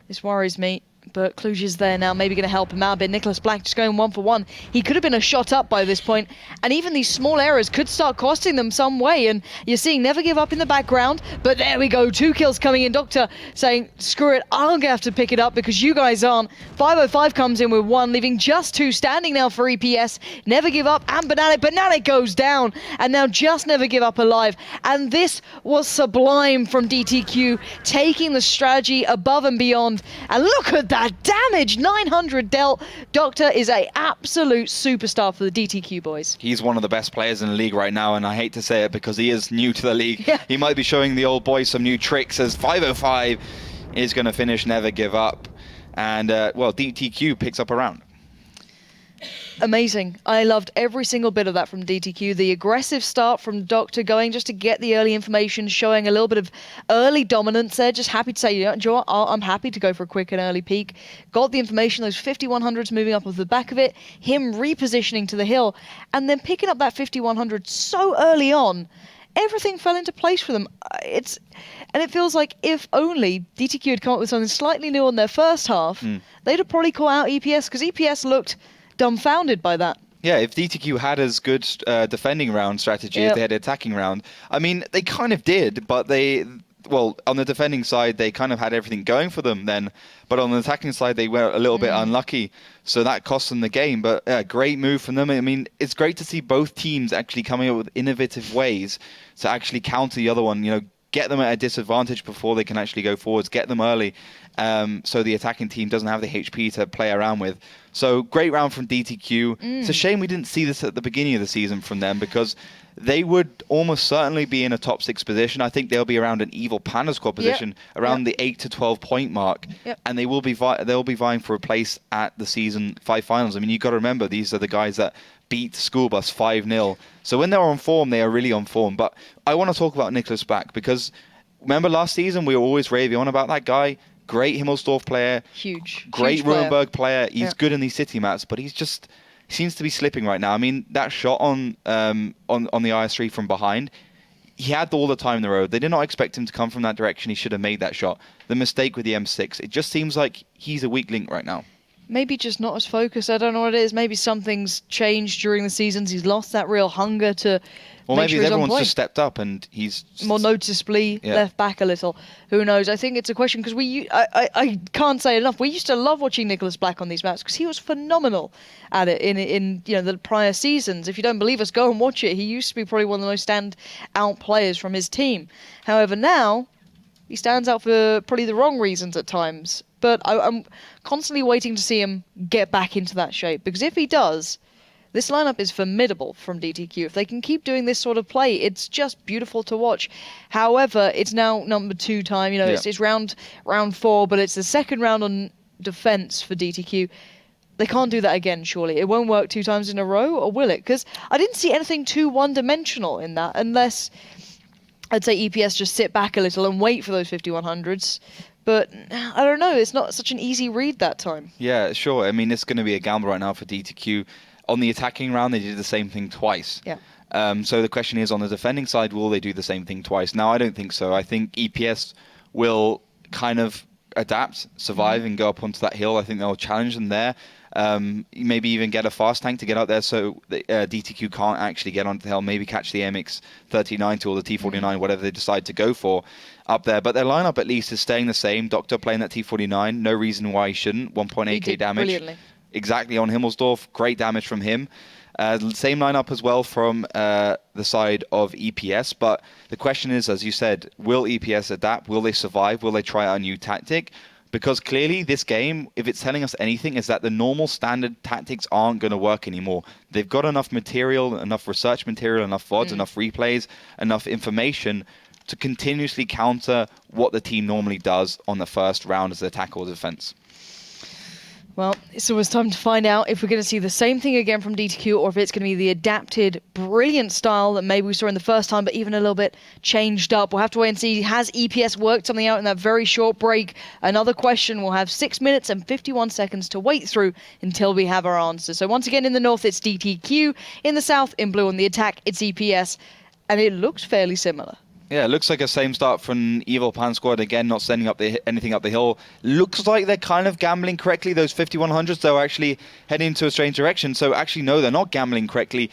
This worries me. But Kluge is there now, maybe going to help him out a bit. Nicholas Black just going 1-for-1. He could have been a shot up by this point, and even these small errors could start costing them some way. And you're seeing Never Give Up in the background, but there we go, 2 kills coming in. Doctor saying, screw it, I'll have to pick it up because you guys aren't. 505 comes in with 1, leaving just 2 standing now for EPS. Never Give Up and Banana goes down, and now just Never Give Up alive. And this was sublime from DTQ, taking the strategy above and beyond. And look at that damage, 900 dealt. Doctor is a absolute superstar for the DTQ boys. He's one of the best players in the league right now, and I hate to say it because he is new to the league. Yeah. He might be showing the old boys some new tricks as 505 is going to finish Never Give Up. And, well, DTQ picks up a round. Amazing. I loved every single bit of that from DTQ. The aggressive start from Doctor going just to get the early information, showing a little bit of early dominance there. Just happy to say, you know, Joe, I'm happy to go for a quick and early peak. Got the information, those 5100s moving up off the back of it, him repositioning to the hill, and then picking up that 5100 so early on. Everything fell into place for them. And it feels like if only DTQ had come up with something slightly new on their first half, they'd have probably caught out EPS, because EPS looked dumbfounded by that. Yeah, if DTQ had as good defending round strategy as they had attacking round, I mean, they kind of did, but well, on the defending side, they kind of had everything going for them then, but on the attacking side, they were a little bit unlucky, so that cost them the game. But great move from them. I mean, it's great to see both teams actually coming up with innovative ways to actually counter the other one, you know, get them at a disadvantage before they can actually go forwards, get them early, so the attacking team doesn't have the HP to play around with. So great round from DTQ. It's a shame we didn't see this at the beginning of the season from them, because they would almost certainly be in a top 6 position. I think they'll be around an Evil Panda Squad position, around the 8 to 12 point mark, and they will be they'll be vying for a place at the season 5 finals. I mean, you've got to remember, these are the guys that beat School Bus 5-0. So when they're on form, they are really on form. But I want to talk about Nicholas Black, because remember last season we were always raving on about that guy. Great Himmelsdorf player. Great Rurenberg player. He's good in these city maps, but he seems to be slipping right now. I mean, that shot on the IS3 from behind, he had all the time in the road. They did not expect him to come from that direction. He should have made that shot. The mistake with the M6, it just seems like he's a weak link right now. Maybe just not as focused. I don't know what it is. Maybe something's changed during the seasons. He's lost that real hunger to Or make maybe sure he's on everyone's point. just stepped up and he's More noticeably left back a little. Who knows? I think it's a question, because I can't say enough. We used to love watching Nicholas Black on these maps because he was phenomenal at it in the prior seasons. If you don't believe us, go and watch it. He used to be probably one of the most stand-out players from his team. However, now he stands out for probably the wrong reasons at times. But I'm constantly waiting to see him get back into that shape, because if he does, this lineup is formidable from DTQ. If they can keep doing this sort of play, it's just beautiful to watch. However, it's now number 2 time. You know, it's round 4, but it's the second round on defense for DTQ. They can't do that again, surely. It won't work 2 times in a row, or will it? Because I didn't see anything too one-dimensional in that, unless I'd say EPS just sit back a little and wait for those 5100s. But I don't know, it's not such an easy read that time. Yeah, sure. I mean, it's going to be a gamble right now for DTQ. On the attacking round, they did the same thing twice. Yeah. So the question is, on the defending side, will they do the same thing twice? Now, I don't think so. I think EPS will kind of adapt, survive, and go up onto that hill. I think they'll challenge them there. Maybe even get a fast tank to get out there so the, DTQ can't actually get onto the hill. Maybe catch the MX-39 or the T-49, whatever they decide to go for up there. But their lineup at least is staying the same. Doctor playing that T-49, no reason why he shouldn't. 1.8k damage. Brilliantly. Exactly on Himmelsdorf. Great damage from him. Same lineup as well from the side of EPS, but the question is, as you said, will EPS adapt? Will they survive? Will they try out a new tactic? Because clearly this game, if it's telling us anything, is that the normal standard tactics aren't going to work anymore. They've got enough material, enough research material, enough VODs, enough replays, enough information to continuously counter what the team normally does on the first round as attack or defense. Well, it's always time to find out if we're going to see the same thing again from DTQ or if it's going to be the adapted, brilliant style that maybe we saw in the first time, but even a little bit changed up. We'll have to wait and see. Has EPS worked something out in that very short break? Another question. We'll have 6 minutes and 51 seconds to wait through until we have our answer. So once again, in the north, it's DTQ. In the south, in blue on the attack, it's EPS. And it looks fairly similar. Yeah, it looks like a same start from Evil Pan Squad. Again, not sending up anything up the hill. Looks like they're kind of gambling correctly. Those 5100s, they're actually heading into a strange direction. So actually, no, they're not gambling correctly.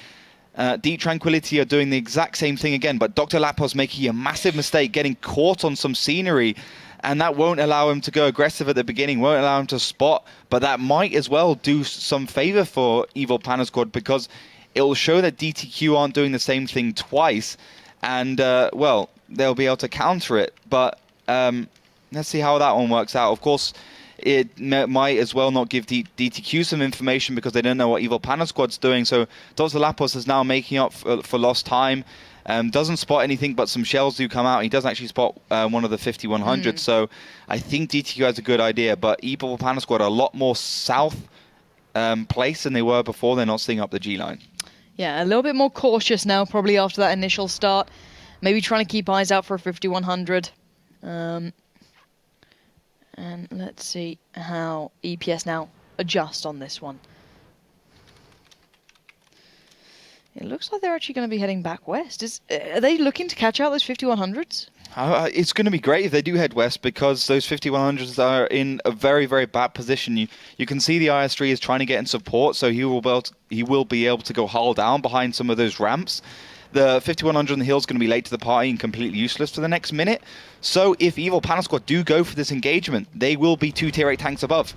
Deep Tranquility are doing the exact same thing again, but Dr. Lapos making a massive mistake, getting caught on some scenery, and that won't allow him to go aggressive at the beginning, won't allow him to spot, but that might as well do some favor for Evil Pan Squad because it will show that DTQ aren't doing the same thing twice. And, well, they'll be able to counter it. But let's see how that one works out. Of course, it might as well not give DTQ some information because they don't know what Evil Panda Squad's doing. So Dr. Lapos is now making up for lost time. Doesn't spot anything, but some shells do come out. He doesn't actually spot one of the 5100s. So I think DTQ has a good idea. But Evil Panda Squad are a lot more south place than they were before. They're not seeing up the G line. Yeah, a little bit more cautious now, probably after that initial start. Maybe trying to keep eyes out for a 5100. And let's see how EPS now adjust on this one. It looks like they're actually going to be heading back west. Are they looking to catch out those 5100s? It's going to be great if they do head west because those 5100s are in a very, very bad position. You can see the IS-3 is trying to get in support, so he will be able to go hull down behind some of those ramps. The 5100 on the hill is going to be late to the party and completely useless for the next minute. So if Evil Panda Squad do go for this engagement, they will be 2 tier 8 tanks above.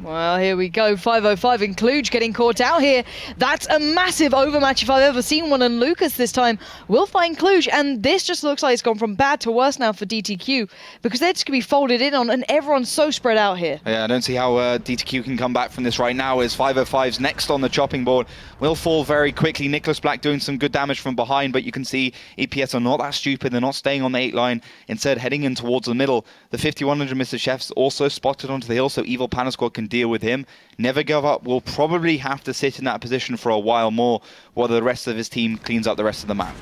Well, here we go. 505 in Kluge getting caught out here. That's a massive overmatch if I've ever seen one. And Lucas this time will find Kluge. And this just looks like it's gone from bad to worse now for DTQ because they're just going to be folded in on and everyone's so spread out here. Yeah, I don't see how DTQ can come back from this right now as 505's next on the chopping board. Will fall very quickly. Nicholas Black doing some good damage from behind, but you can see EPS are not that stupid. They're not staying on the 8 line. Instead, heading in towards the middle. The 5100 Mr. Chef's also spotted onto the hill, so Evil Panda Squad can deal with him. Never give up. Will probably have to sit in that position for a while more while the rest of his team cleans up the rest of the map.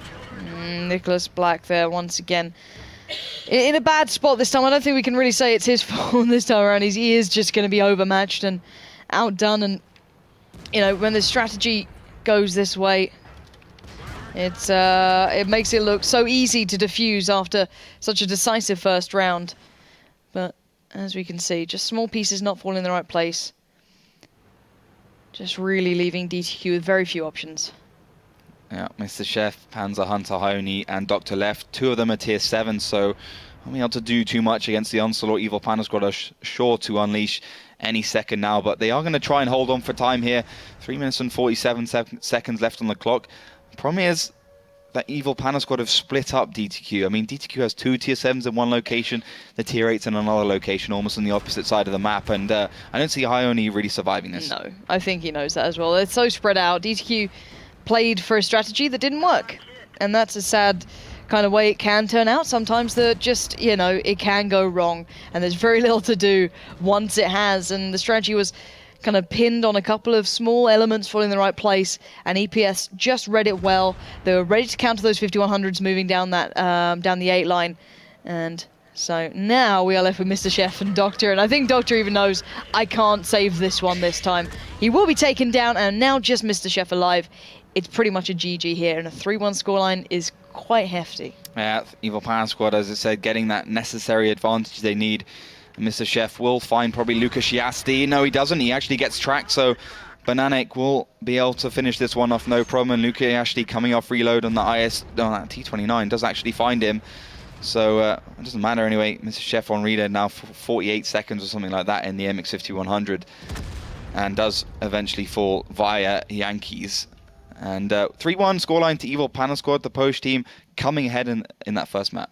Nicholas Black there once again in a bad spot this time. I don't think we can really say it's his fault this time around. He is just going to be overmatched and outdone. And, you know, when the strategy goes this way, it makes it look so easy to defuse after such a decisive first round. But as we can see, just small pieces not falling in the right place. Just really leaving DTQ with very few options. Yeah, Mr. Chef, Panzer Hunter, Hony, and Dr. Left. 2 of them are tier 7, so not being able to do too much against the Onslaught. Evil Panda Squad are sure to unleash any second now, but they are going to try and hold on for time here. 3 minutes and 47 seconds left on the clock. Problem is that Evil Panda Squad have split up DTQ. I mean, DTQ has 2 tier 7s in one location, the tier 8s in another location, almost on the opposite side of the map, and I don't see Ione really surviving this. No, I think he knows that as well. It's so spread out. DTQ played for a strategy that didn't work, and that's a sad kind of way it can turn out sometimes, that just, you know, it can go wrong, and there's very little to do once it has, and the strategy was kind of pinned on a couple of small elements falling in the right place, and EPS just read it well. They were ready to counter those 5100s moving down that down the 8 line, and so now we are left with Mr. Chef and Doctor, and I think Doctor even knows I can't save this one this time. He will be taken down, and now just Mr. Chef alive. It's pretty much a GG here, and a 3-1 scoreline is quite hefty. Yeah, Evil Panda Squad, as I said, getting that necessary advantage they need. Mr. Chef will find probably Lucas Shiasti. No, he doesn't. He actually gets tracked, so Bananek will be able to finish this one off no problem. And Lucas Shiasti coming off reload on the that T29 does actually find him. So it doesn't matter anyway. Mr. Chef on reload now for 48 seconds or something like that in the MX-5100. And does eventually fall via Yankees. And 3-1 scoreline to Evil Panda Squad, the Polish team, coming ahead in that first map.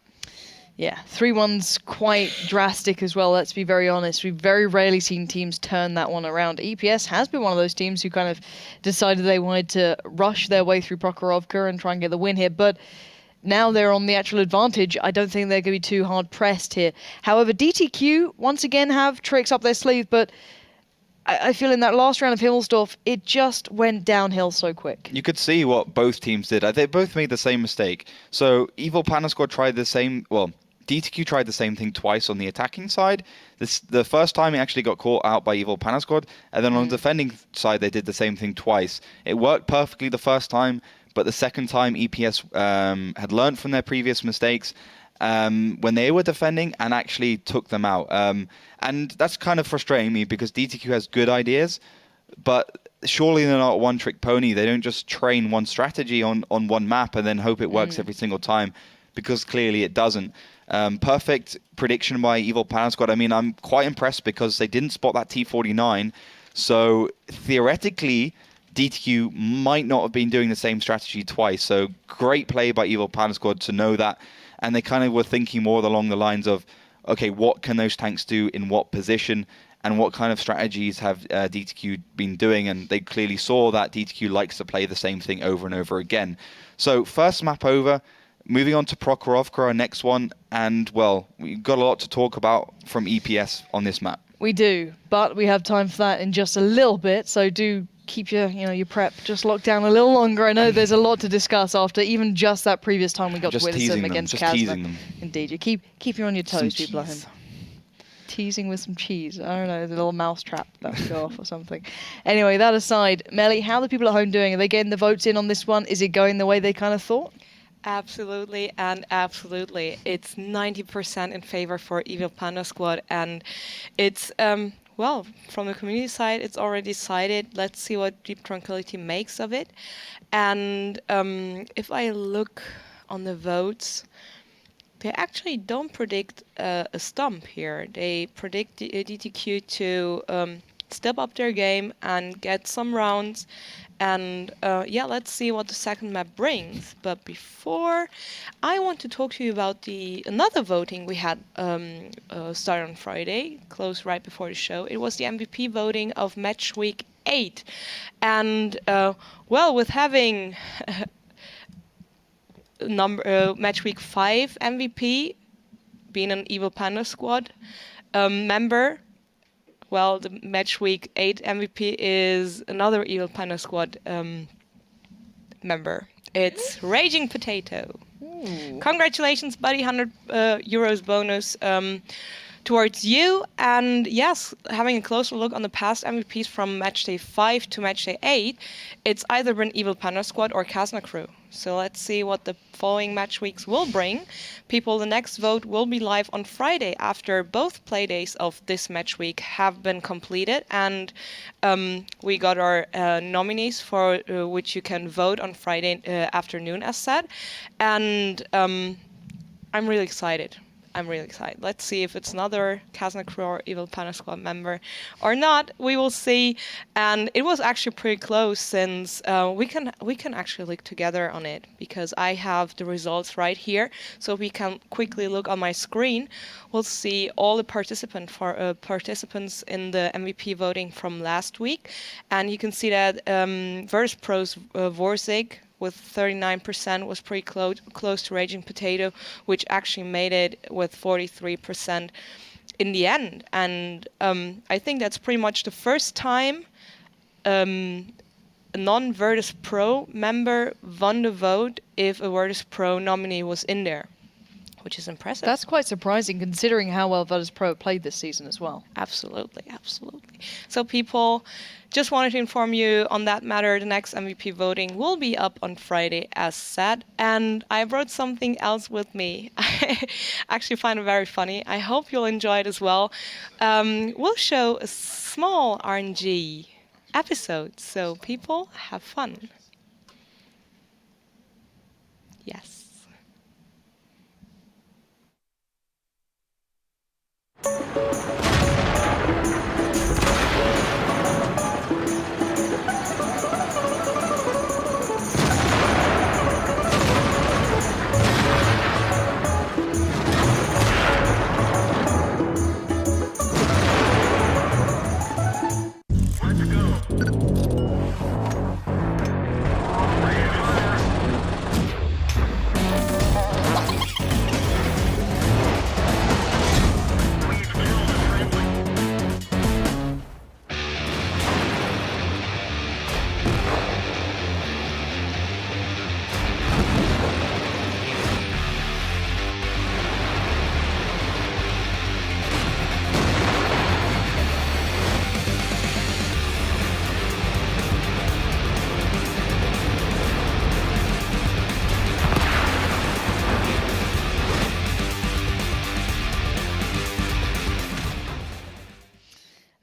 Yeah, 3-1's quite drastic as well, let's be very honest. We've very rarely seen teams turn that one around. EPS has been one of those teams who kind of decided they wanted to rush their way through Prokhorovka and try and get the win here, but now they're on the actual advantage. I don't think they're going to be too hard pressed here. However, DTQ once again have tricks up their sleeve, but I feel in that last round of Himmelsdorf, it just went downhill so quick. You could see what both teams did. They both made the same mistake. So Evil Panda Squad tried the same, well, DTQ tried the same thing twice on the attacking side. The first time it actually got caught out by Evil Panda Squad, and then on the defending side they did the same thing twice. It worked perfectly the first time, but the second time EPS had learned from their previous mistakes when they were defending and actually took them out. And that's kind of frustrating me because DTQ has good ideas, but surely they're not a one-trick pony. They don't just train one strategy on one map and then hope it works every single time, because clearly it doesn't. Perfect prediction by Evil Panda Squad. I mean, I'm quite impressed because they didn't spot that T49. So theoretically, DTQ might not have been doing the same strategy twice. So great play by Evil Panda Squad to know that. And they kind of were thinking more along the lines of, okay, what can those tanks do in what position? And what kind of strategies have DTQ been doing? And they clearly saw that DTQ likes to play the same thing over and over again. So first map over. Moving on to Prokhorovka, our next one, and, well, we've got a lot to talk about from EPS on this map. We do, but we have time for that in just a little bit, so do keep your prep just locked down a little longer. I know there's a lot to discuss after even just that previous time we got to witness them against Kazma. Teasing them. Indeed, you keep you on your toes, Some people at home. Teasing with some cheese. I don't know, the little mouse trap that would go off or something. Anyway, that aside, Melly, how are the people at home doing? Are they getting the votes in on this one? Is it going the way they kind of thought? Absolutely and absolutely. It's 90% in favor for Evil Panda Squad, and it's, well, from the community side, it's already decided. Let's see what Deep Tranquility makes of it. And if I look on the votes, they actually don't predict a stump here. They predict the DTQ to step up their game and get some rounds. And yeah, let's see what the second map brings. But before, I want to talk to you about another voting we had started on Friday, closed right before the show. It was the MVP voting of Matchweek 8. And well, with having Matchweek 5 MVP being an Evil Panda Squad member, well, the Matchweek 8 MVP is another Evil Panda Squad member. It's Raging Potato. Ooh. Congratulations, buddy. 100 euros bonus towards you. And yes, having a closer look on the past MVPs from Matchday 5 to Matchday 8, it's either been Evil Panda Squad or Kazna Crew. So let's see what the following match weeks will bring. People, the next vote will be live on Friday after both playdays of this match week have been completed. And we got our nominees for which you can vote on Friday afternoon, as said. And I'm really excited. Let's see if it's another Kazna Crew or Evil Panda Squad member or not. We will see. And it was actually pretty close, since we can actually look together on it, because I have the results right here. So we can quickly look on my screen. We'll see all the participants in the MVP voting from last week. And you can see that Virtus Pro's Vorzig with 39% was pretty close to Raging Potato, which actually made it with 43% in the end. And I think that's pretty much the first time a non-Virtus Pro member won the vote if a Virtus Pro nominee was in there, which is impressive. That's quite surprising, considering how well Virtus Pro played this season as well. Absolutely. So people, just wanted to inform you on that matter. The next MVP voting will be up on Friday, as said. And I brought something else with me. I actually find it very funny. I hope you'll enjoy it as well. We'll show a small RNG episode, so people, have fun. Yes.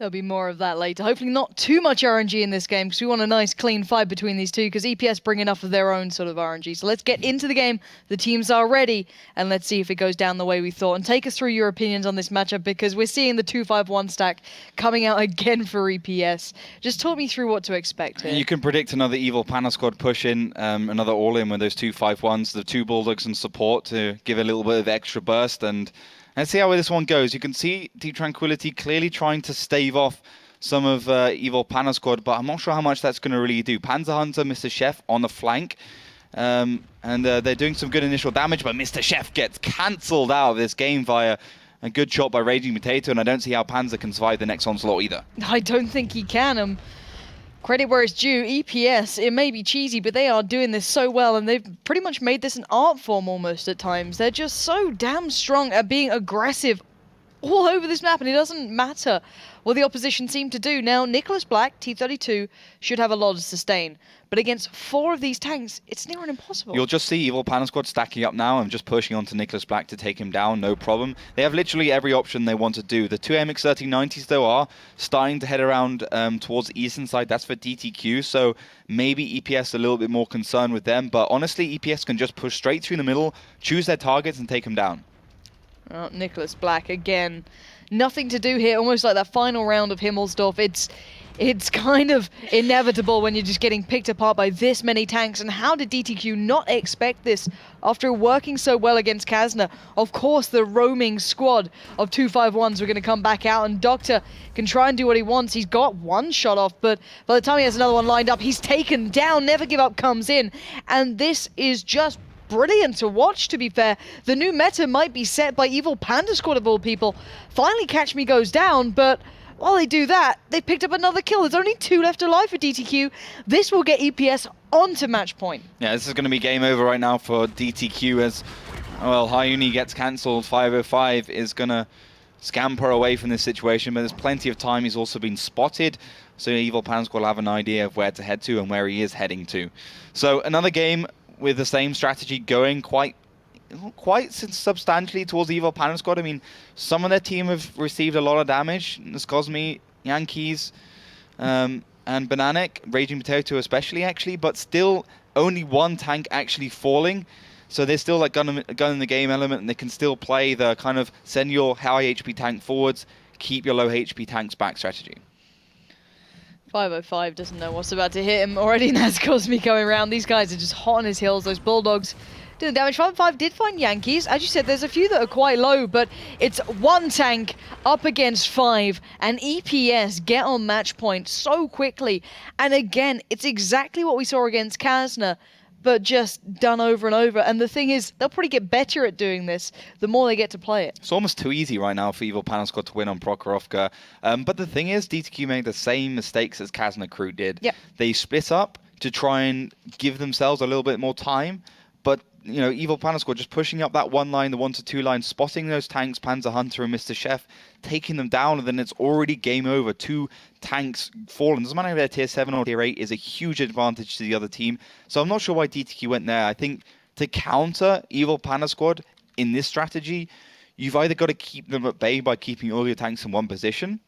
There'll be more of that later. Hopefully not too much RNG in this game because we want a nice clean fight between these two because EPS bring enough of their own sort of RNG. So let's get into the game. The teams are ready and let's see if it goes down the way we thought. And take us through your opinions on this matchup because we're seeing the 2-5-1 stack coming out again for EPS. Just talk me through what to expect here. You can predict another Evil Panda Squad push in, another all-in with those 2-5-1s, the 2 Bulldogs and support to give a little bit of extra burst. And let's see how this one goes. You can see Deep Tranquility clearly trying to stave off some of Evil Panda Squad, but I'm not sure how much that's going to really do. Panzer Hunter, Mr. Chef on the flank, and they're doing some good initial damage, but Mr. Chef gets cancelled out of this game via a good shot by Raging Potato, and I don't see how Panzer can survive the next onslaught either. I don't think he can. Credit where it's due, EPS, it may be cheesy, but they are doing this so well, and they've pretty much made this an art form almost at times. They're just so damn strong at being aggressive all over this map, and it doesn't matter what the opposition seem to do. Now, Nicholas Black, T32, should have a lot of sustain, but against 4 of these tanks, it's near impossible. You'll just see Evil Panda Squad stacking up now and just pushing onto Nicholas Black to take him down, no problem. They have literally every option they want to do. The 2 MX-1390s, though, are starting to head around towards the eastern side. That's for DTQ, so maybe EPS a little bit more concerned with them, but honestly, EPS can just push straight through the middle, choose their targets, and take them down. Oh, Nicholas Black again. Nothing to do here, almost like that final round of Himmelsdorf. It's kind of inevitable when you're just getting picked apart by this many tanks. And how did DTQ not expect this after working so well against Kazna? Of course, the roaming squad of 2-5-1s were going to come back out, and Doctor can try and do what he wants. He's got one shot off, but by the time he has another one lined up, he's taken down. Never Give Up comes in, and this is just brilliant to watch, to be fair. The new meta might be set by Evil Panda Squad of all people. Finally Catch Me goes down, but while they do that, they picked up another kill. There's only 2 left alive for DTQ. This will get EPS onto match point. Yeah, this is going to be game over right now for DTQ as, well, Hyuni gets cancelled. 505 is going to scamper away from this situation, but there's plenty of time. He's also been spotted, so Evil Panda Squad will have an idea of where to head to and where he is heading to. So another game with the same strategy going quite substantially towards Evil Panda Squad. I mean, some of their team have received a lot of damage. Cosme, Yankees, and Bananic, Raging Potato especially, actually, but still only 1 tank actually falling. So they're still like gun in the game element, and they can still play the kind of send your high HP tank forwards, keep your low HP tanks back strategy. 505 doesn't know what's about to hit him already, and that's Cosme going around. These guys are just hot on his heels. Those Bulldogs doing damage. 505 did find Yankees. As you said, there's a few that are quite low, but it's 1 tank up against 5, and EPS get on match point so quickly. And again, it's exactly what we saw against Kazna, but just done over and over. And the thing is, they'll probably get better at doing this the more they get to play it. It's almost too easy right now for Evil Panda Squad to win on Prokhorovka. But the thing is, DTQ made the same mistakes as Kazna Crew did. Yep. They split up to try and give themselves a little bit more time, but you know, Evil Panda Squad just pushing up that 1 line, the 1 to 2 line, spotting those tanks, Panzer Hunter and Mr. Chef, taking them down, and then it's already game over. 2 tanks fallen. Doesn't matter if they're tier 7 or tier 8, is a huge advantage to the other team. So I'm not sure why DTQ went there. I think to counter Evil Panda Squad in this strategy, you've either got to keep them at bay by keeping all your tanks in one position,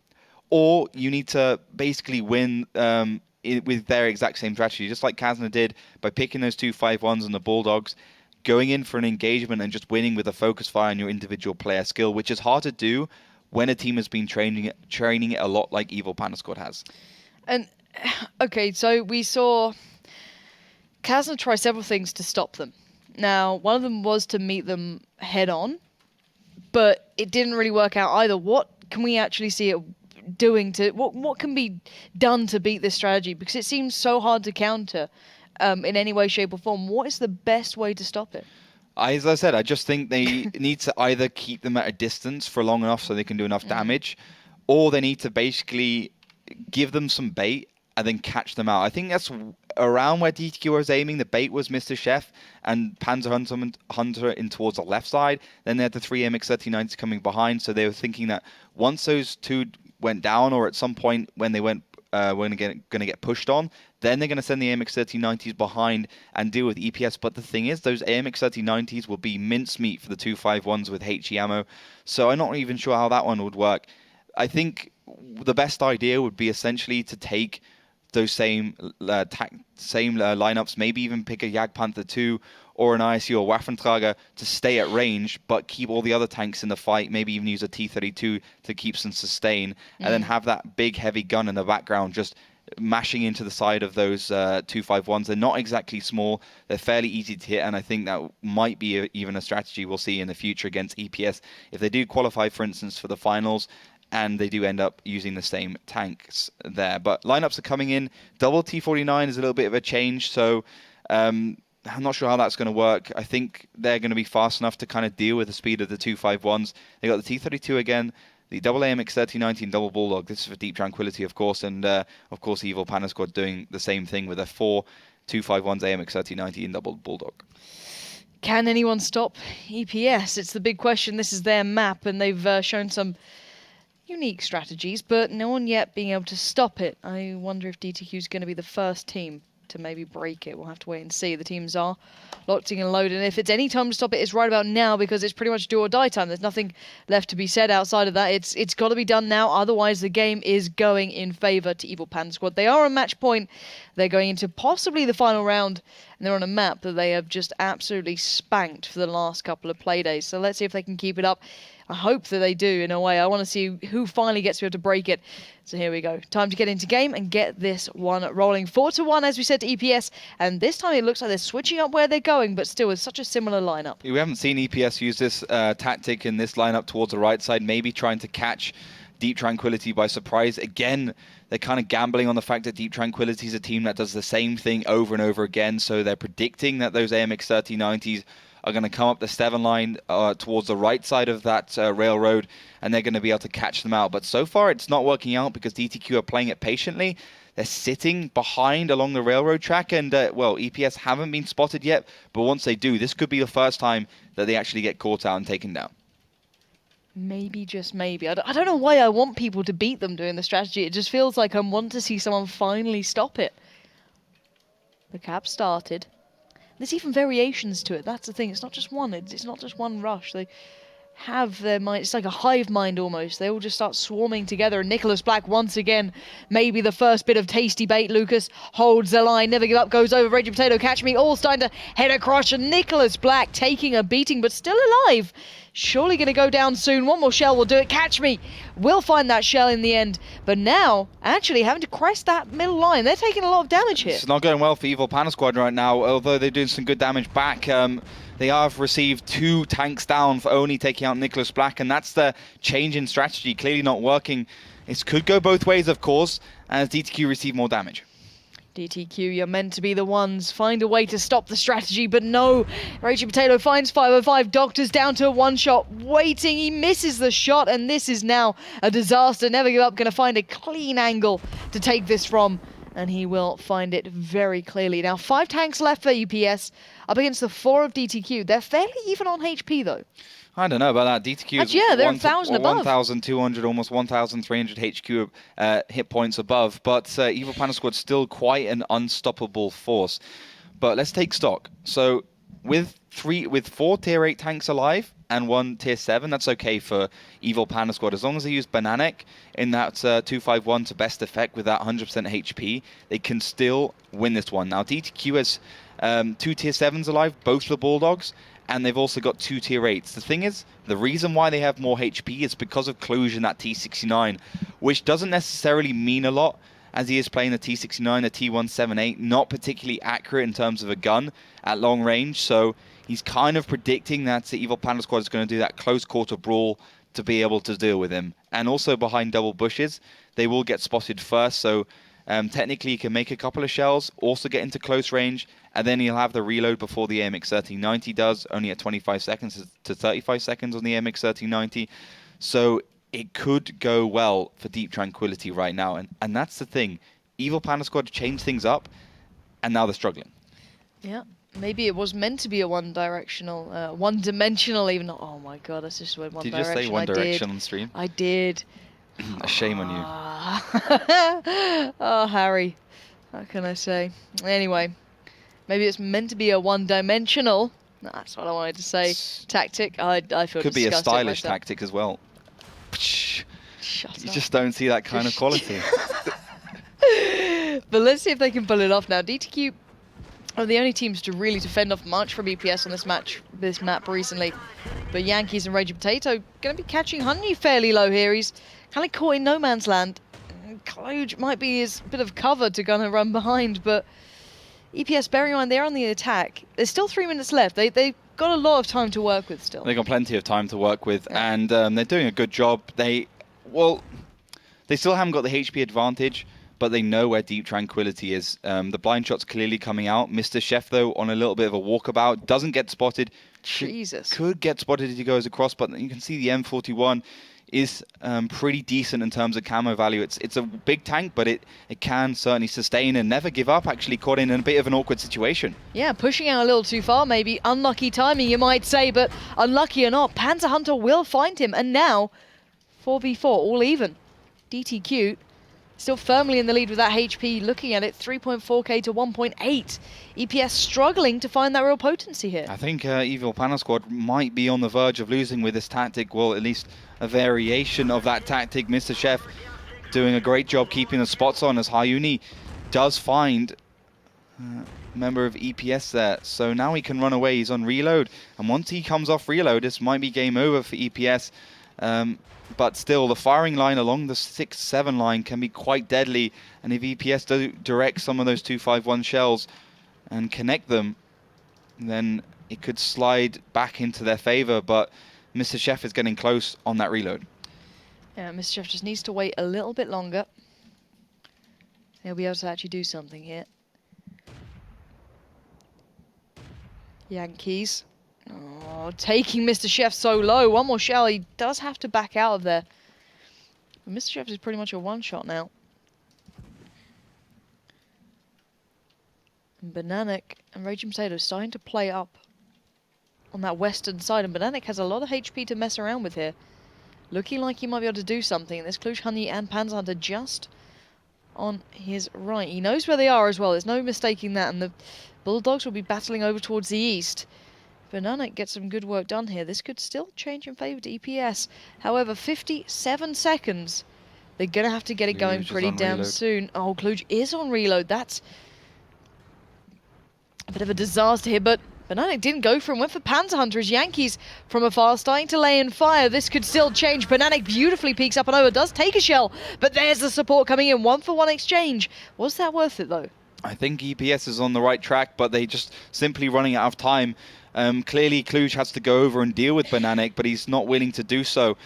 or you need to basically win with their exact same strategy, just like Kazna did by picking those 2-5-1s and the Bulldogs, going in for an engagement and just winning with a focus fire on your individual player skill, which is hard to do when a team has been training it a lot like Evil Panda Squad has. And, okay, so we saw Kazna try several things to stop them. Now, one of them was to meet them head on, but it didn't really work out either. What can we actually see it doing to... What can be done to beat this strategy? Because it seems so hard to counter. In any way, shape or form. What is the best way to stop it? As I said, I just think they need to either keep them at a distance for long enough so they can do enough damage, or they need to basically give them some bait and then catch them out. I think that's around where DTQ was aiming. The bait was Mr. Chef and Panzer Hunter in towards the left side. Then they had the 3 MX-39s coming behind, so they were thinking that once those 2 went down, or at some point when they went going to get pushed on, then they're going to send the AMX-3090s behind and deal with EPS. But the thing is, those AMX-3090s will be mincemeat for the 2-5-1s with HE ammo, so I'm not even sure how that one would work. I think the best idea would be essentially to take those same lineups, maybe even pick a Jagdpanther 2 or an ISU or Waffentrager to stay at range, but keep all the other tanks in the fight, maybe even use a T-32 to keep some sustain, and then have that big heavy gun in the background just mashing into the side of those 251s. They're not exactly small, they're fairly easy to hit, and I think that might be even a strategy we'll see in the future against EPS. If they do qualify, for instance, for the finals, and they do end up using the same tanks there. But lineups are coming in. Double T49 is a little bit of a change, so I'm not sure how that's going to work. I think they're going to be fast enough to kind of deal with the speed of the 251s. They got the T32 again, the double AMX 3019 double Bulldog. This is for Deep Tranquility, of course, and of course Evil Panda Squad doing the same thing with their 4 251s AMX 3019 double Bulldog. Can anyone stop EPS? It's the big question. This is their map, and they've shown some unique strategies, but no one yet being able to stop it. I wonder if DTQ is going to be the first team to maybe break it. We'll have to wait and see. The teams are locked in and loaded, and if it's any time to stop it, it's right about now, because it's pretty much do or die time. There's nothing left to be said outside of that. It's got to be done now, otherwise the game is going in favor to Evil Panda Squad. They are on match point. They're going into possibly the final round, and they're on a map that they have just absolutely spanked for the last couple of play days. So let's see if they can keep it up. I hope that they do, in a way. I want to see who finally gets to be able to break it. So here we go. Time to get into game and get this one rolling. 4-1, as we said, to EPS. And this time it looks like they're switching up where they're going, but still with such a similar lineup. We haven't seen EPS use this tactic in this lineup towards the right side, maybe trying to catch Deep Tranquility by surprise. Again, they're kind of gambling on the fact that Deep Tranquility is a team that does the same thing over and over again. So they're predicting that those AMX 3090s are going to come up the 7 line towards the right side of that railroad, and they're going to be able to catch them out. But so far, it's not working out because DTQ are playing it patiently. They're sitting behind along the railroad track, and, well, EPS haven't been spotted yet, but once they do, this could be the first time that they actually get caught out and taken down. Maybe, just maybe. I don't know why I want people to beat them doing the strategy. It just feels like I want to see someone finally stop it. The cap started. There's even variations to it. That's the thing. It's not just one. It's not just one rush. They have their mind. It's like a hive mind almost. They all just start swarming together. And Nicholas Black once again, maybe the first bit of tasty bait. Lucas holds the line. Never give up. Goes over. Raging Potato. Catch me. All starting to head across. And Nicholas Black taking a beating, but still alive. Surely going to go down soon. One more shell will do it. Catch me. Will find that shell in the end. But now, actually having to crest that middle line. They're taking a lot of damage here. It's not going well for Evil Panda Squad right now, although they're doing some good damage back. They have received 2 tanks down for only taking out Nicholas Black, and that's the change in strategy. Clearly not working. This could go both ways, of course, as DTQ receive more damage. DTQ, you're meant to be the ones. Find a way to stop the strategy, but no. Raging Potato finds 505. Doctor's down to a 1-shot. Waiting, he misses the shot, and this is now a disaster. Never give up, going to find a clean angle to take this from, and he will find it very clearly. Now, 5 tanks left for EPS, up against the 4 of DTQ. They're fairly even on HP, though. I don't know about that. DTQ is yeah, they're 1,000 above. 1,200, almost 1,300 HQ hit points above. But Evil Panda Squad's still quite an unstoppable force. But let's take stock. So with 4 tier 8 tanks alive and 1 tier 7, that's okay for Evil Panda Squad. As long as they use Bananek in that 251 to best effect with that 100% HP, they can still win this one. Now DTQ has 2 tier 7s alive, both the Bulldogs, and they've also got 2 tier 8s. The thing is, the reason why they have more HP is because of Cluj and that T69, which doesn't necessarily mean a lot, as he is playing the T69, the T178, not particularly accurate in terms of a gun at long range, so he's kind of predicting that the Evil Panda Squad is going to do that close quarter brawl to be able to deal with him. And also behind double bushes, they will get spotted first, so technically he can make a couple of shells, also get into close range, and then he'll have the reload before the AMX 1390 does, only at 25 seconds to 35 seconds on the AMX 1390. So it could go well for Deep Tranquility right now, and that's the thing. Evil Panda Squad changed things up, and now they're struggling. Yeah, maybe it was meant to be a one-dimensional, one-dimensional even. Oh my god, that's just one direction. Did you just say one direction on stream? I did. A shame on you. Oh, Harry. What can I say? Anyway, maybe it's meant to be a one-dimensional. That's what I wanted to say. Tactic. I feel could be a disgusted stylish myself. tactic as well. Shut You up. just don't see that kind of quality. But let's see if they can pull it off now. DTQ are the only teams to really defend off much from EPS on this map recently. But Yankees and Raging Potato going to be catching Honey fairly low here. He's kind of caught in no man's land. Kluge might be his bit of cover to gonna run behind, but EPS, bearing in mind they're on the attack. There's still 3 minutes left. They've got a lot of time to work with still. They've got plenty of time to work with, Yeah. and they're doing a good job. They still haven't got the HP advantage, but they know where Deep Tranquility is. The blind shot's clearly coming out. Mr. Chef, though, on a little bit of a walkabout, doesn't get spotted. Jesus. Could get spotted as he goes across, but you can see the M41 is pretty decent in terms of camo value. It's a big tank, but it can certainly sustain and never give up, actually caught in a bit of an awkward situation. Yeah, pushing out a little too far maybe. Unlucky timing, you might say, but unlucky or not, Panzer Hunter will find him. And now, 4v4, all even. DTQ still firmly in the lead with that HP. Looking at it, 3.4k to 1.8. EPS struggling to find that real potency here. I think Evil Panel Squad might be on the verge of losing with this tactic. Well, at least a variation of that tactic. Mr. Chef doing a great job keeping the spots on as Hayuni does find a member of EPS there. So now he can run away. He's on reload. And once he comes off reload, this might be game over for EPS. But still, the firing line along the 6-7 line can be quite deadly. And if EPS do direct some of those 251 shells and connect them, then it could slide back into their favor. But Mr. Chef is getting close on that reload. Yeah, Mr. Chef just needs to wait a little bit longer. He'll be able to actually do something here. Yankees. Oh, taking Mr. Chef so low. One more shell. He does have to back out of there. But Mr. Chef is pretty much a one-shot now. And Bananic and Raging Potato starting to play up on that western side. And Bananic has a lot of HP to mess around with here. Looking like he might be able to do something. There's Kluge, Honey and Panzer Hunter just on his right. He knows where they are as well. There's no mistaking that. And the Bulldogs will be battling over towards the east. Bananic gets some good work done here. This could still change in favour to EPS. However, 57 seconds. They're going to have to get it going pretty damn soon. Oh, Kluge is on reload. That's a bit of a disaster here, but Bananic didn't go for him. Went for Panzer Hunter as Yankees from afar starting to lay in fire. This could still change. Bananic beautifully peeks up and over. Does take a shell, but there's the support coming in. 1-for-1 exchange. Was that worth it, though? I think EPS is on the right track, but they just simply running out of time. Clearly, Kluge has to go over and deal with Bananic, but he's not willing to do so.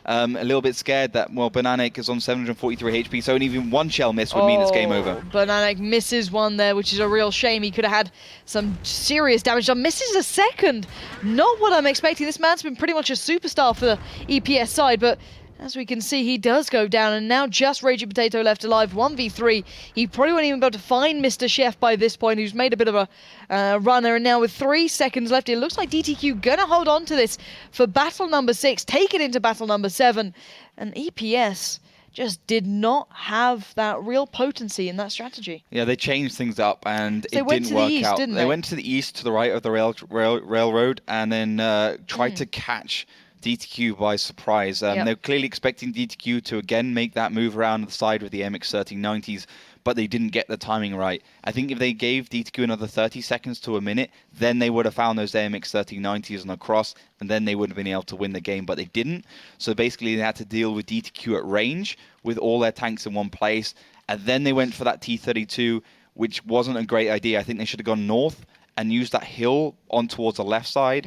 A little bit scared that, well, Bananic is on 743 HP, so even one shell miss would mean it's game over. Bananic misses one there, which is a real shame. He could have had some serious damage done. Misses a second. Not what I'm expecting. This man's been pretty much a superstar for the EPS side, but as we can see, he does go down, and now just Raging Potato left alive, 1v3. He probably won't even be able to find Mr. Chef by this point, who's made a bit of a runner, and now with 3 seconds left, it looks like DTQ gonna hold on to this for battle number 6, take it into battle number 7, and EPS just did not have that real potency in that strategy. Yeah, they changed things up, and So it didn't work east, out. didn't They went to the east, to the right of the railroad, and then tried to catch DTQ by surprise. They're clearly expecting DTQ to again make that move around the side with the MX-1390s, but they didn't get the timing right. I think if they gave DTQ another 30 seconds to a minute, then they would have found those MX-1390s on the cross, and then they would have been able to win the game, but they didn't. So basically they had to deal with DTQ at range with all their tanks in one place, and then they went for that T-32, which wasn't a great idea. I think they should have gone north and used that hill on towards the left side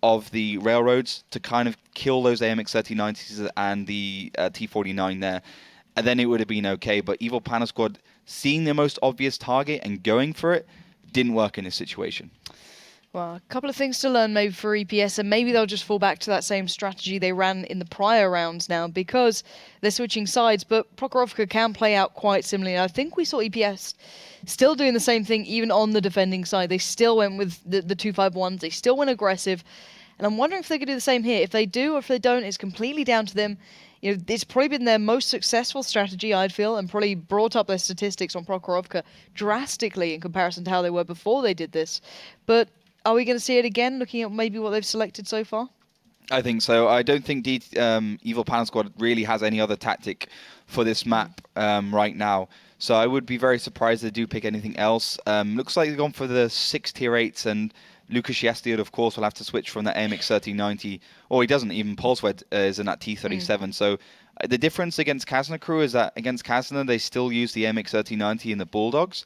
of the railroads to kind of kill those AMX-1390s and the T-49 there. And then it would have been okay. But Evil Panda Squad, seeing the most obvious target and going for it, didn't work in this situation. Well, a couple of things to learn maybe for EPS, and maybe they'll just fall back to that same strategy they ran in the prior rounds now, because they're switching sides, but Prokhorovka can play out quite similarly. I think we saw EPS still doing the same thing even on the defending side. They still went with the 251s, they still went aggressive, and I'm wondering if they could do the same here. If they do or if they don't, it's completely down to them. You know, it's probably been their most successful strategy, I'd feel, and probably brought up their statistics on Prokhorovka drastically in comparison to how they were before they did this. But are we going to see it again, looking at maybe what they've selected so far? I think so. I don't think Evil Panel Squad really has any other tactic for this map right now. So I would be very surprised if they do pick anything else. Looks like they've gone for the 6 tier 8s, and Lucas Yestiod, of course, will have to switch from the AMX 1390, or he doesn't. Even Pulsewed is in that T37. So the difference against Kazna crew is that against Kazna, they still use the AMX 1390 in the Bulldogs.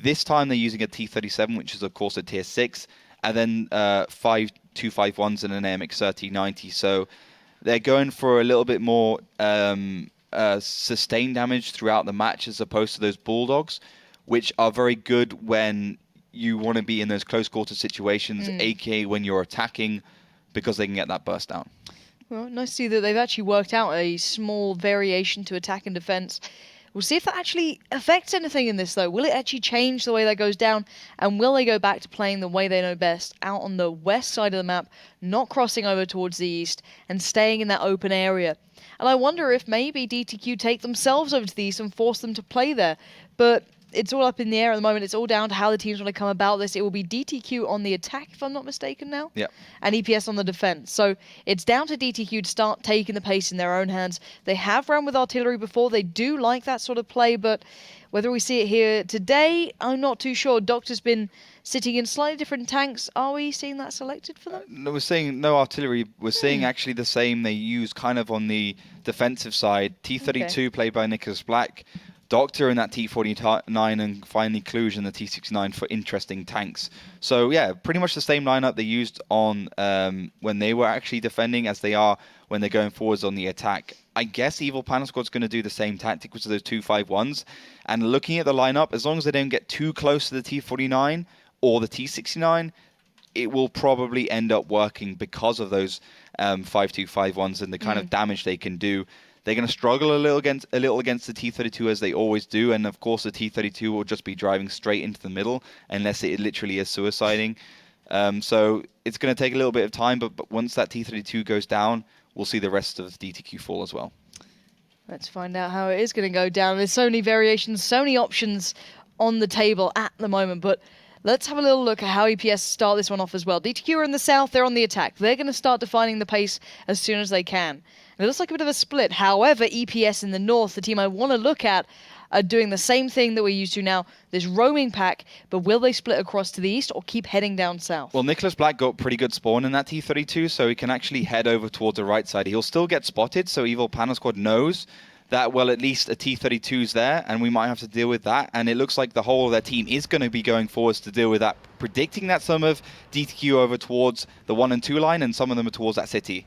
This time they're using a T37, which is, of course, a tier 6, and then 5 251s and an AMX 1390. So they're going for a little bit more sustained damage throughout the match as opposed to those Bulldogs, which are very good when you want to be in those close quarter situations, aka when you're attacking, because they can get that burst down. Well, nice to see that they've actually worked out a small variation to attack and defense. We'll see if that actually affects anything in this, though. Will it actually change the way that goes down? And will they go back to playing the way they know best, out on the west side of the map, not crossing over towards the east, and staying in that open area? And I wonder if maybe DTQ take themselves over to the east and force them to play there. But it's all up in the air at the moment. It's all down to how the teams want to come about this. It will be DTQ on the attack, if I'm not mistaken now. Yeah. And EPS on the defense. So it's down to DTQ to start taking the pace in their own hands. They have run with artillery before. They do like that sort of play, but whether we see it here today, I'm not too sure. Doctor's been sitting in slightly different tanks. Are we seeing that selected for them? No, we're seeing no artillery. We're seeing actually the same they use kind of on the defensive side. T32 played by Nicholas Black. Doctor in that T49, and finally Cluj in the T69 for interesting tanks. So yeah, pretty much the same lineup they used on when they were actually defending as they are when they're going forwards on the attack. I guess Evil Panel Squad's going to do the same tactic, which are those 251s. And looking at the lineup, as long as they don't get too close to the T49 or the T69, it will probably end up working because of those 5251s and the kind of damage they can do. They're going to struggle a little against the T32 as they always do, and of course the T32 will just be driving straight into the middle unless it literally is suiciding. So it's going to take a little bit of time, but once that T32 goes down, we'll see the rest of the DTQ fall as well. Let's find out how it is going to go down. There's so many variations, so many options on the table at the moment, but let's have a little look at how EPS start this one off as well. DTQ are in the south, they're on the attack. They're going to start defining the pace as soon as they can. And it looks like a bit of a split. However, EPS in the north, the team I want to look at, are doing the same thing that we're used to now, this roaming pack, but will they split across to the east or keep heading down south? Well, Nicholas Black got pretty good spawn in that T32, so he can actually head over towards the right side. He'll still get spotted, so Evil Panel Squad knows that, well, at least a T32's there, and we might have to deal with that. And it looks like the whole of their team is going to be going forwards to deal with that, predicting that some of DTQ over towards the 1 and 2 line, and some of them are towards that city.